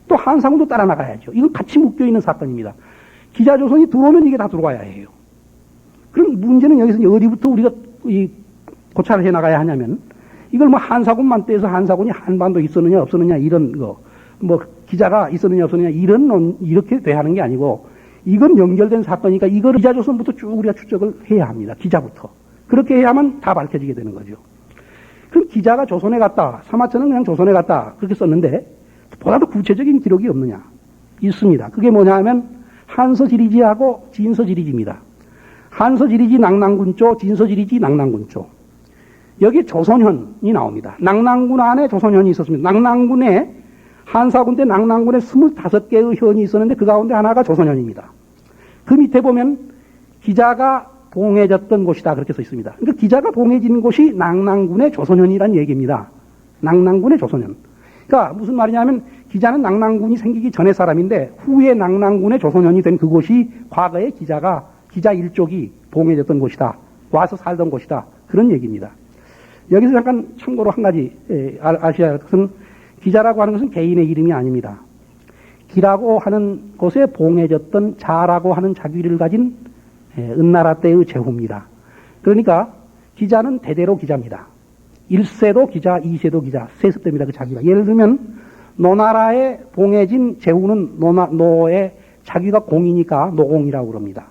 또 한상군도 따라 나가야죠. 이건 같이 묶여 있는 사건입니다. 기자조선이 들어오면 이게 다 들어와야 해요. 그럼 문제는 여기서 어디부터 우리가 고찰을 해 나가야 하냐면 이걸 뭐 한사군만 떼서 한사군이 한반도 있었느냐 없었느냐 이런 거 뭐 기자가 있었느냐 없었느냐 이렇게 돼야 하는 게 아니고 이건 연결된 사건이니까 이걸 기자조선부터 쭉 우리가 추적을 해야 합니다. 기자부터. 그렇게 해야만 다 밝혀지게 되는 거죠. 그럼 기자가 조선에 갔다. 사마천은 그냥 조선에 갔다. 그렇게 썼는데 보다도 구체적인 기록이 없느냐? 있습니다. 그게 뭐냐 하면 한서지리지하고 진서지리지입니다. 한서지리지 낙랑군조, 진서지리지 낙랑군조. 여기 조선현이 나옵니다. 낙랑군 안에 조선현이 있었습니다. 낙랑군에 한사군 때 낙랑군에 25개의 현이 있었는데 그 가운데 하나가 조선현입니다. 그 밑에 보면 기자가 봉해졌던 곳이다 그렇게 써 있습니다. 그러니까 기자가 봉해진 곳이 낙랑군의 조선현이라는 얘기입니다. 낙랑군의 조선현. 그러니까 무슨 말이냐면 기자는 낙랑군이 생기기 전의 사람인데 후에 낙랑군의 조선현이 된 그곳이 과거에 기자 일족이 봉해졌던 곳이다. 와서 살던 곳이다. 그런 얘기입니다. 여기서 잠깐 참고로 한 가지 아셔야 할 것은 기자라고 하는 것은 개인의 이름이 아닙니다. 기라고 하는 곳에 봉해졌던 자라고 하는 자귀를 가진 은나라 때의 제후입니다. 그러니까 기자는 대대로 기자입니다. 1세도 기자, 2세도 기자, 세습됩니다. 그 자귀가. 예를 들면 노나라에 봉해진 제후는 노의 자귀가 공이니까 노공이라고 그럽니다.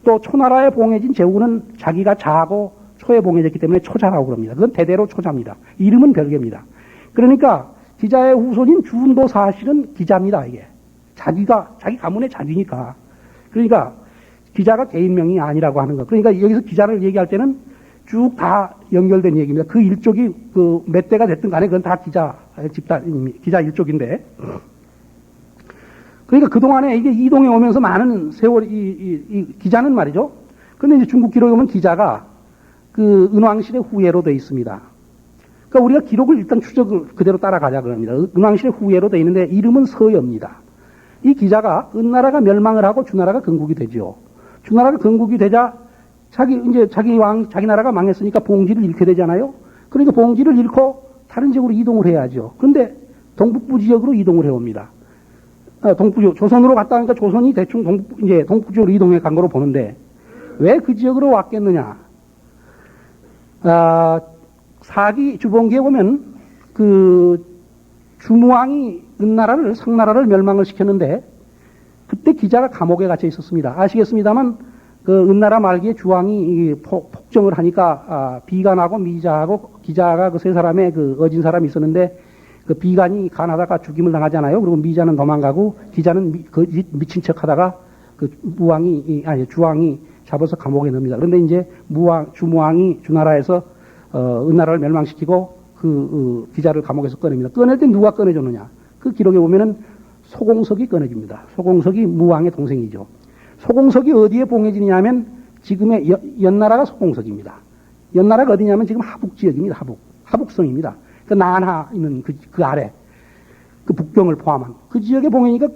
또 초나라에 봉해진 제후는 자기가 자하고 초에 봉해졌기 때문에 초자라고 그럽니다. 그건 대대로 초자입니다. 이름은 별개입니다. 그러니까 기자의 후손인 준도 사실은 기자입니다. 이게 자기 가문의 자기니까. 그러니까 기자가 개인명이 아니라고 하는 거. 그러니까 여기서 기자를 얘기할 때는 쭉 다 연결된 얘기입니다. 그 일족이 그 몇 대가 됐든 간에 그건 다 기자 일족인데. 그러니까 그동안에 이게 이동해 오면서 많은 세월, 이 기자는 말이죠. 근데 이제 중국 기록에 보면 기자가 그 은왕실의 후예로 되어 있습니다. 그러니까 우리가 기록을 일단 추적을 그대로 따라가자 그럽니다. 은왕실의 후예로 되어 있는데 이름은 서여입니다. 이 기자가 은나라가 멸망을 하고 주나라가 건국이 되죠. 주나라가 건국이 되자 자기 나라가 망했으니까 봉지를 잃게 되잖아요. 그러니까 봉지를 잃고 다른 지역으로 이동을 해야죠. 그런데 동북부 지역으로 이동을 해옵니다. 조선으로 갔다 하니까 조선이 대충 동북부 지역으로 이동해 간 거로 보는데 왜 그 지역으로 왔겠느냐? 사기 주봉기에 보면 그 주무왕이 상나라를 멸망을 시켰는데 그때 기자가 감옥에 갇혀 있었습니다. 아시겠습니다만 그 은나라 말기에 주왕이 폭정을 하니까 비간하고 미자하고 기자가 그 세 사람의 그 어진 사람이 있었는데 그 비간이 간하다가 죽임을 당하잖아요. 그리고 미자는 도망가고 기자는 미친 척하다가 그 주왕이 잡아서 감옥에 넣습니다. 그런데 이제 주무왕이 주나라에서 은나라를 멸망시키고 기자를 감옥에서 꺼냅니다. 꺼낼 때 누가 꺼내줬느냐? 그 기록에 보면은 소공석이 꺼내줍니다. 소공석이 무왕의 동생이죠. 소공석이 어디에 봉해지냐면 지금의 연나라가 소공석입니다. 연나라가 어디냐면 지금 하북 지역입니다. 하북성입니다. 그 난하 있는 그 아래, 그 북경을 포함한 그 지역에 봉해니까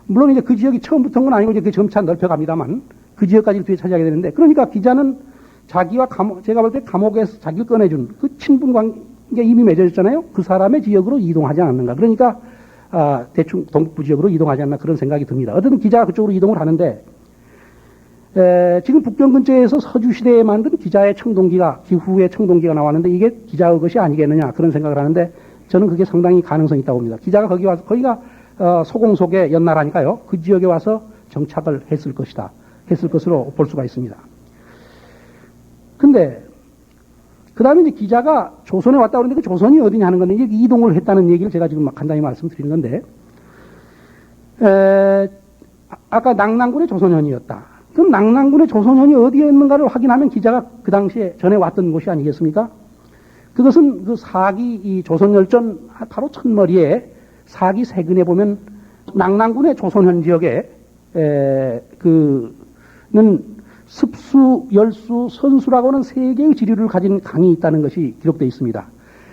물론 이제 그 지역이 처음부터인 건 아니고 이제 그 점차 넓혀갑니다만 그 지역까지 뒤에 차지하게 되는데 그러니까 기자는 자기와 제가 볼 때 감옥에서 자기를 꺼내준 그 친분 관계 이미 맺어졌잖아요. 그 사람의 지역으로 이동하지 않았는가. 그러니까 대충 동북부 지역으로 이동하지 않나 그런 생각이 듭니다. 어쨌든 기자가 그쪽으로 이동을 하는데 지금 북경 근처에서 서주시대에 만든 기자의 청동기가 기후의 청동기가 나왔는데 이게 기자의 것이 아니겠느냐 그런 생각을 하는데 저는 그게 상당히 가능성이 있다고 봅니다. 기자가 거기 와서 거기가 소공속의 연나라니까요. 그 지역에 와서 정착을 했을 것으로 볼 수가 있습니다. 근데 그 다음에 이제 기자가 조선에 왔다 그러는데 그 조선이 어디냐 하는 건데 이게 이동을 했다는 얘기를 제가 지금 간단히 말씀드리는 건데 아까 낙랑군의 조선현이었다. 그럼 낙랑군의 조선현이 어디에 있는가를 확인하면 기자가 그 당시에 전에 왔던 곳이 아니겠습니까? 그것은 그 사기 이 조선열전 바로 첫머리에 사기 세근에 보면 낙랑군의 조선현 지역에 그는 습수, 열수, 선수라고는 세 개의 지류를 가진 강이 있다는 것이 기록되어 있습니다.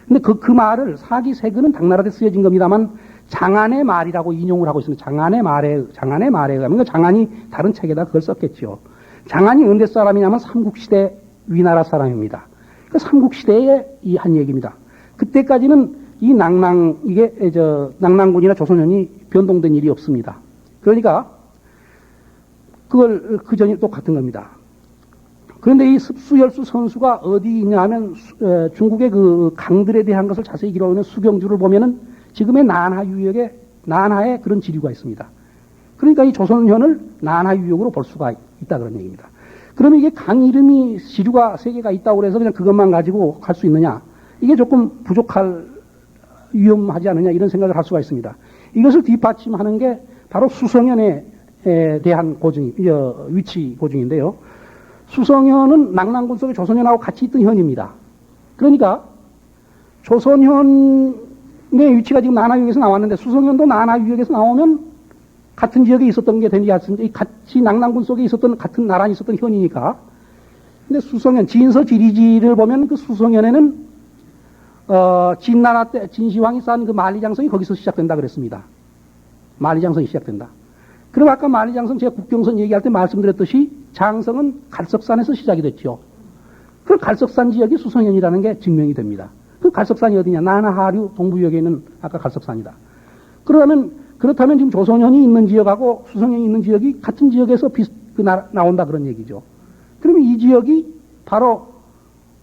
근데 그 말을 사기 세근은 당나라 때 쓰여진 겁니다만 장안의 말이라고 인용을 하고 있습니다. 장안의 말에 가면 장안이 다른 책에다 그걸 썼겠죠. 장안이 언제 사람이냐면 삼국시대 위나라 사람입니다. 그 삼국시대에 이 한 얘기입니다. 그때까지는 이 낙랑군이나 조선현이 변동된 일이 없습니다. 그러니까 그걸 그 전이 똑같은 겁니다. 그런데 이 습수, 열수, 선수가 어디 있냐 하면 중국의 그 강들에 대한 것을 자세히 기록하는 수경주를 보면은 지금의 난하 유역에 난하에 그런 지류가 있습니다. 그러니까 이 조선현을 난하 유역으로 볼 수가 있다 그런 얘기입니다. 그러면 이게 강 이름이 지류가 세 개가 있다고 해서 그냥 그것만 가지고 갈 수 있느냐? 이게 조금 위험하지 않느냐 이런 생각을 할 수가 있습니다. 이것을 뒷받침하는 게 바로 수성현에 대한 위치 고증인데요. 수성현은 낙랑군 속에 조선현하고 같이 있던 현입니다. 그러니까 조선현의 위치가 지금 난하유역에서 나왔는데 수성현도 난하유역에서 나오면 같은 지역에 있었던 게 되지 않습니까? 같이 낙랑군 속에 있었던 같은 나란히 있었던 현이니까. 근데 수성현 진서 지리지를 보면 그 수성현에는 진나라 때 진시황이 쌓은 그 만리장성이 거기서 시작된다 그랬습니다. 만리장성이 시작된다. 그럼 아까 만리장성 제가 국경선 얘기할 때 말씀드렸듯이 장성은 갈석산에서 시작이 됐죠. 그 갈석산 지역이 수성현이라는 게 증명이 됩니다. 그 갈석산이 어디냐? 난하하류 동부역에 있는 아까 갈석산이다. 그렇다면 지금 조선현이 있는 지역하고 수성현이 있는 지역이 같은 지역에서 나온다 그런 얘기죠. 그러면 이 지역이 바로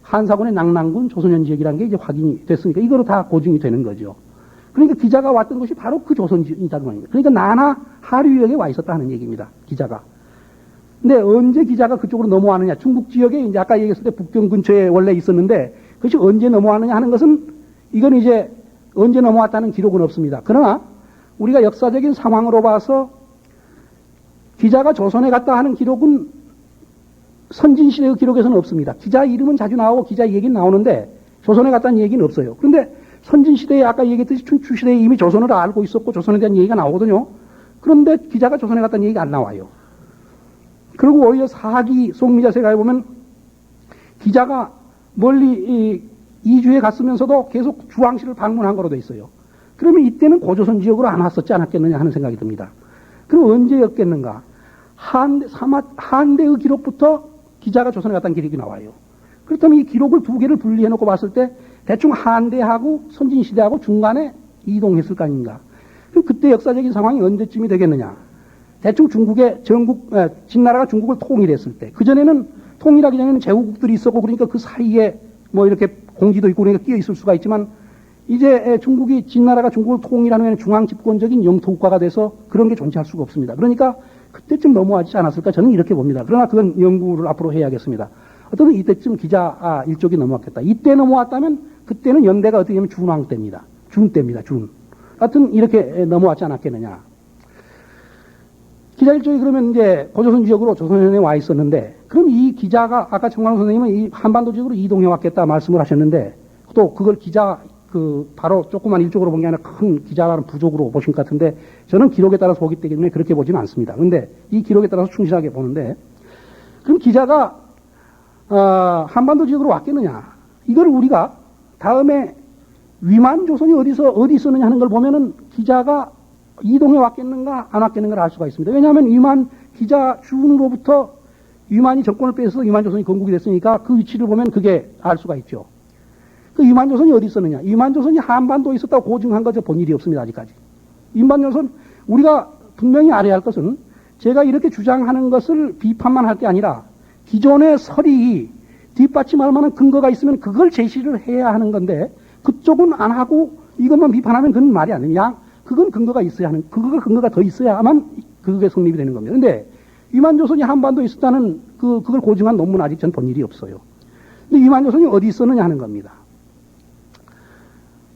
한사군의 낙랑군 조선현 지역이라는 게 이제 확인이 됐으니까 이거로 다 고증이 되는 거죠. 그러니까 기자가 왔던 곳이 바로 그 조선이다 그 말입니다. 그러니까 난하 하류역에 와 있었다 하는 얘기입니다. 기자가. 근데 언제 기자가 그쪽으로 넘어왔느냐? 중국 지역에 이제 아까 얘기했을 때 북경 근처에 원래 있었는데 그것이 언제 넘어왔느냐 하는 것은 이건 이제 언제 넘어왔다는 기록은 없습니다. 그러나 우리가 역사적인 상황으로 봐서 기자가 조선에 갔다 하는 기록은 선진시대의 기록에서는 없습니다. 기자 이름은 자주 나오고 기자 얘기는 나오는데 조선에 갔다는 얘기는 없어요. 그런데 선진시대에 아까 얘기했듯이 춘추시대에 이미 조선을 알고 있었고 조선에 대한 얘기가 나오거든요. 그런데 기자가 조선에 갔다는 얘기가 안 나와요. 그리고 오히려 사기 송미자세가에 보면 기자가 멀리 이주에 갔으면서도 계속 주왕시를 방문한 거로 돼 있어요. 그러면 이때는 고조선 지역으로 안 왔었지 않았겠느냐 하는 생각이 듭니다. 그럼 언제였겠는가? 한대의 기록부터 기자가 조선에 갔다는 기록이 나와요. 그렇다면 이 기록을 두 개를 분리해 놓고 봤을 때 대충 한대하고 선진시대하고 중간에 이동했을 거 아닌가. 그럼 그때 역사적인 상황이 언제쯤이 되겠느냐. 대충 진나라가 중국을 통일했을 때. 그전에는 통일하기 전에는 제후국들이 있었고 그러니까 그 사이에 뭐 이렇게 공지도 있고 그러니까 끼어 있을 수가 있지만 이제 진나라가 중국을 통일하는 중앙집권적인 영토국가가 돼서 그런 게 존재할 수가 없습니다. 그러니까 그때쯤 넘어가지 않았을까 저는 이렇게 봅니다. 그러나 그건 연구를 앞으로 해야겠습니다. 어떤 이때쯤 기자 일족이 넘어왔겠다. 이때 넘어왔다면 그때는 연대가 어떻게 보면 준왕 때입니다. 준 때입니다. 준. 하여튼 이렇게 넘어왔지 않았겠느냐. 기자 일정이 그러면 이제 고조선 지역으로 조선현에 와 있었는데, 그럼 이 기자가 아까 정광훈 선생님은 이 한반도 지역으로 이동해 왔겠다 말씀을 하셨는데, 또 그걸 기자 바로 조그만 일쪽으로 본 게 아니라 큰 기자라는 부족으로 보신 것 같은데, 저는 기록에 따라서 보기 때문에 그렇게 보지는 않습니다. 근데 이 기록에 따라서 충실하게 보는데, 그럼 기자가 한반도 지역으로 왔겠느냐? 이걸 우리가 다음에 위만 조선이 어디 있었느냐 하는 걸 보면은 기자가 이동해 왔겠는가 안 왔겠는가를 알 수가 있습니다. 왜냐하면 위만 기자 주운으로부터 위만이 정권을 뺏어서 위만 조선이 건국이 됐으니까 그 위치를 보면 그게 알 수가 있죠. 그 위만 조선이 어디 있었느냐? 위만 조선이 한반도에 있었다고 고증한 거 저 본 일이 없습니다, 아직까지. 위만 조선 우리가 분명히 알아야 할 것은, 제가 이렇게 주장하는 것을 비판만 할 게 아니라 기존의 설이 뒷받침할 만한 근거가 있으면 그걸 제시를 해야 하는 건데, 그쪽은 안 하고 이것만 비판하면 그건 말이 안 됩니다. 그건 근거가 있어야 하는, 근거가 더 있어야만 그게 성립이 되는 겁니다. 근데 위만조선이 한반도에 있었다는 그걸 고증한 논문 아직 전 본 일이 없어요. 근데 위만조선이 어디 있었느냐 하는 겁니다.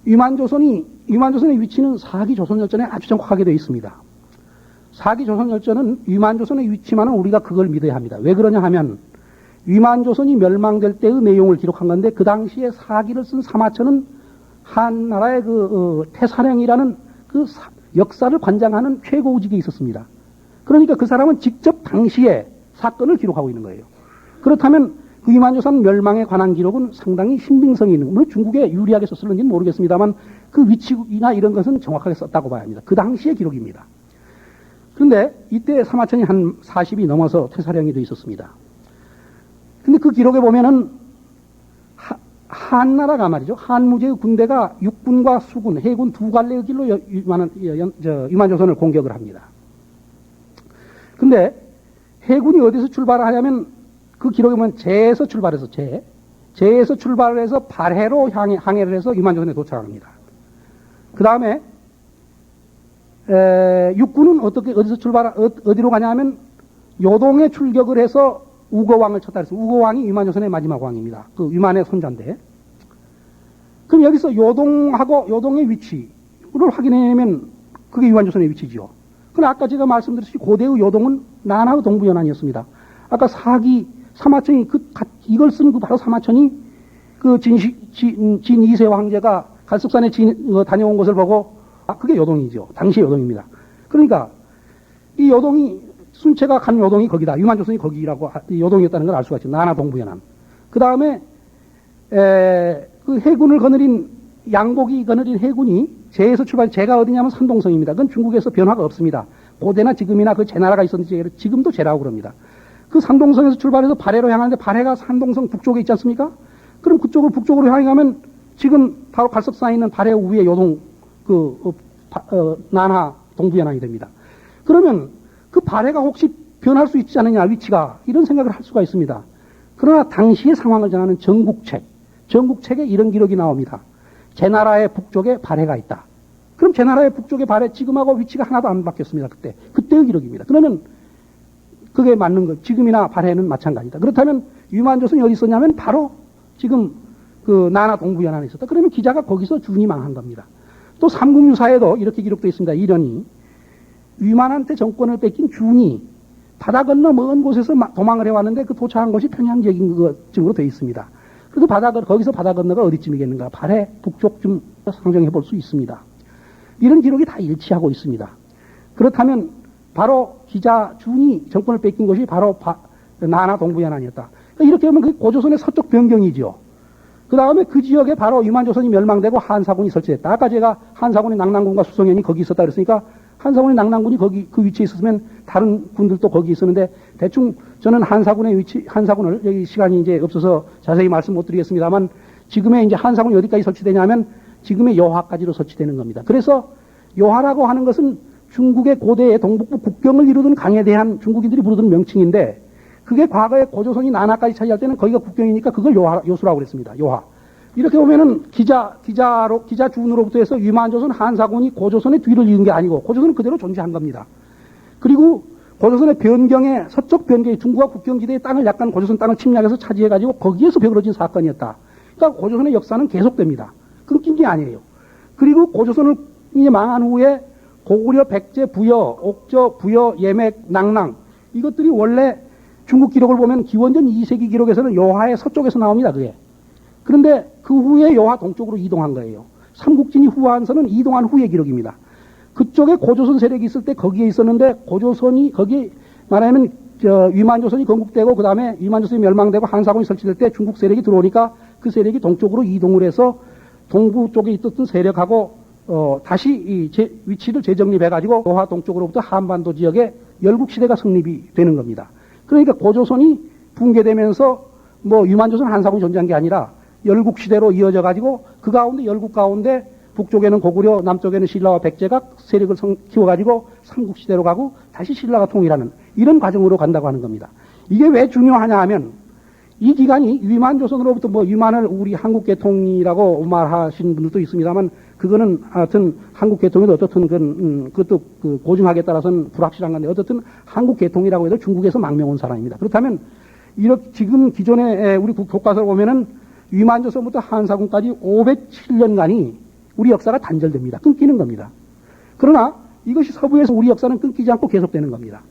위만조선의 위치는 4기 조선열전에 아주 정확하게 되어 있습니다. 4기 조선열전은 위만조선의 위치만은 우리가 그걸 믿어야 합니다. 왜 그러냐 하면, 위만조선이 멸망될 때의 내용을 기록한 건데, 그 당시에 4기를 쓴 사마천은 한나라의 태사령이라는 역사를 관장하는 최고직에 있었습니다. 그러니까 그 사람은 직접 당시에 사건을 기록하고 있는 거예요. 그렇다면 그 위만조선 멸망에 관한 기록은 상당히 신빙성이 있는, 물론 중국에 유리하게 썼을는지는 모르겠습니다만 그 위치나 이런 것은 정확하게 썼다고 봐야 합니다. 그 당시의 기록입니다. 그런데 이때 사마천이 한 40이 넘어서 퇴사령이 되어 있었습니다. 근데 그 기록에 보면은 한나라가 말이죠. 한무제의 군대가 육군과 수군, 해군 두 갈래의 길로 위만조선을 공격을 합니다. 근데 해군이 어디서 출발을 하냐면, 그 기록에 보면 제에서 출발해서 제에서 출발을 해서 발해로 항해를 해서 위만조선에 도착합니다. 그 다음에 육군은 어디서 어디로 가냐면 요동에 출격을 해서 우거왕을 쳤다 그래서, 우거왕이 위만조선의 마지막 왕입니다. 그 위만의 손자인데. 그럼 여기서 요동의 위치를 확인해내면 그게 위만조선의 위치지요. 그럼 아까 제가 말씀드렸듯이 고대의 요동은 난하의 동부연안이었습니다. 아까 사마천이 이걸 쓴 바로 사마천이 진 2세 황제가 갈석산에 다녀온 것을 보고, 그게 요동이죠. 당시의 요동입니다. 그러니까 이 요동이, 순체가 간 요동이 거기다. 위만조선이 거기라고 요동이었다는 걸 알 수가 있죠. 나나 동부연안. 그 다음에 그 해군을 거느린, 양복이 거느린 해군이 제에서 제가 어디냐면 산동성입니다. 그건 중국에서 변화가 없습니다. 고대나 지금이나 그 제나라가 있었는지 지금도 제라고 그럽니다. 그 산동성에서 출발해서 발해로 향하는데, 발해가 산동성 북쪽에 있지 않습니까? 그럼 그쪽을 북쪽으로 향해 가면 지금 바로 갈석산에 있는 발해 위에 요동 난하 동부연안이 됩니다. 그러면 그 발해가 혹시 변할 수 있지 않느냐, 위치가, 이런 생각을 할 수가 있습니다. 그러나 당시의 상황을 전하는 전국책에 이런 기록이 나옵니다. 제나라의 북쪽에 발해가 있다. 그럼 제나라의 북쪽에 발해, 지금하고 위치가 하나도 안 바뀌었습니다. 그때의 기록입니다. 그러면 그게 맞는 거, 지금이나 발해는 마찬가지다. 그렇다면 위만조선이 어디 있었냐면 바로 지금 그 나나 동부연안에 있었다. 그러면 기자가 거기서 준이 망한 겁니다. 또 삼국유사에도 이렇게 기록되어 있습니다. 이련이, 위만한테 정권을 뺏긴 준이 바다 건너 먼 곳에서 도망을 해왔는데, 그 도착한 곳이 평양 지역인 것쯤으로 되어 있습니다. 그래도 거기서 바다 건너가 어디쯤이겠는가? 발해 북쪽쯤 상정해 볼 수 있습니다. 이런 기록이 다 일치하고 있습니다. 그렇다면 바로 기자 준이 정권을 뺏긴 곳이 바로 나나 동부연안이었다. 그러니까 이렇게 하면 그 고조선의 서쪽 변경이죠. 그 다음에 그 지역에 바로 위만조선이 멸망되고 한사군이 설치됐다. 아까 제가 한사군의 낙랑군과 수성현이 거기 있었다 그랬으니까, 한사군의 낙랑군이 거기 그 위치에 있었으면 다른 군들도 거기 있었는데, 대충 저는 한사군을 여기 시간이 이제 없어서 자세히 말씀 못 드리겠습니다만, 지금의 이제 한사군이 어디까지 설치되냐면 지금의 여화까지로 설치되는 겁니다. 그래서 여화라고 하는 것은 중국의 고대의 동북부 국경을 이루던 강에 대한 중국인들이 부르던 명칭인데, 그게 과거에 고조선이 나나까지 차지할 때는 거기가 국경이니까 그걸 요수라고 그랬습니다. 요하. 이렇게 보면은 기자 주운으로부터 해서 위만조선 한사군이 고조선의 뒤를 이은 게 아니고 고조선은 그대로 존재한 겁니다. 그리고 고조선의 변경에, 서쪽 변경에 중국과 국경지대의 땅을 약간 고조선 땅을 침략해서 차지해가지고 거기에서 벌어진 사건이었다. 그러니까 고조선의 역사는 계속됩니다. 끊긴 게 아니에요. 그리고 고조선을 이제 망한 후에 고구려, 백제, 부여, 옥저, 부여, 예맥, 낭랑 이것들이 원래 중국 기록을 보면 기원전 2세기 기록에서는 요하의 서쪽에서 나옵니다. 그게. 그런데 그 후에 요하 동쪽으로 이동한 거예요. 삼국진이 후한서는 이동한 후의 기록입니다. 그쪽에 고조선 세력이 있을 때 거기에 있었는데 고조선이 거기 말하면 위만조선이 건국되고 그 다음에 위만조선이 멸망되고 한사군이 설치될 때 중국 세력이 들어오니까 그 세력이 동쪽으로 이동을 해서 동부 쪽에 있었던 세력하고 다시 위치를 재정립해가지고 요하 동쪽으로부터 한반도 지역에 열국시대가 성립이 되는 겁니다. 그러니까 고조선이 붕괴되면서 뭐 위만조선 한사군이 존재한 게 아니라 열국시대로 이어져가지고 그 가운데 열국 가운데 북쪽에는 고구려, 남쪽에는 신라와 백제가 세력을 키워가지고 삼국시대로 가고 다시 신라가 통일하는 이런 과정으로 간다고 하는 겁니다. 이게 왜 중요하냐 하면 이 기간이 위만조선으로부터 뭐 위만을 우리 한국개통이라고 말하신 분들도 있습니다만 그거는 하여튼 한국개통에도 어떻든 그것도 그 고증학에 따라서는 불확실한 건데 어떻든 한국개통이라고 해도 중국에서 망명 온 사람입니다. 그렇다면 이렇게 지금 기존에 우리 교과서를 보면은 위만조선부터 한사군까지 507년간이 우리 역사가 단절됩니다. 끊기는 겁니다. 그러나 이것이 서부에서 우리 역사는 끊기지 않고 계속되는 겁니다.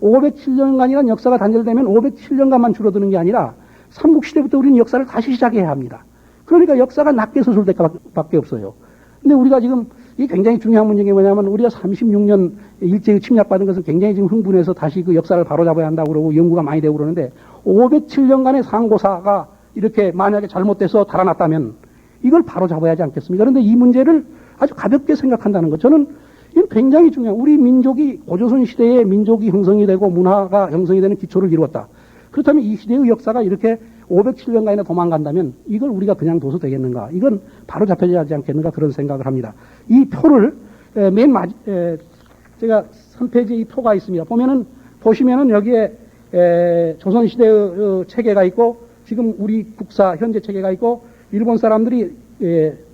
507년간이라는 역사가 단절되면 507년간만 줄어드는 게 아니라 삼국시대부터 우리는 역사를 다시 시작해야 합니다. 그러니까 역사가 낮게 서술될 밖에 없어요. 근데 우리가 지금 이게 굉장히 중요한 문제가 뭐냐면 우리가 36년 일제히 침략받은 것은 굉장히 지금 흥분해서 다시 그 역사를 바로잡아야 한다고 그러고 연구가 많이 되고 그러는데 507년간의 상고사가 이렇게 만약에 잘못돼서 달아났다면 이걸 바로잡아야 하지 않겠습니까? 그런데 이 문제를 아주 가볍게 생각한다는 것. 저는 이건 굉장히 중요한 우리 민족이 고조선 시대에 민족이 형성이 되고 문화가 형성이 되는 기초를 이루었다. 그렇다면 이 시대의 역사가 이렇게 507년간이나 도망간다면 이걸 우리가 그냥 둬서 되겠는가? 이건 바로 잡혀야 하지 않겠는가? 그런 생각을 합니다. 이 표를 제가 3페이지에 이 표가 있습니다. 보시면은 여기에 조선시대의 체계가 있고 지금 우리 국사 현재 체계가 있고 일본 사람들이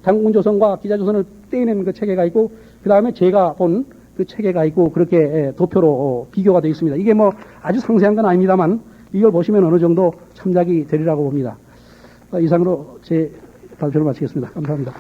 당군조선과 기자조선을 떼어내는 그 체계가 있고 그 다음에 제가 본 그 체계가 있고 그렇게 도표로 비교가 되어 있습니다. 이게 뭐 아주 상세한 건 아닙니다만 이걸 보시면 어느 정도 참작이 되리라고 봅니다. 이상으로 제 발표를 마치겠습니다. 감사합니다.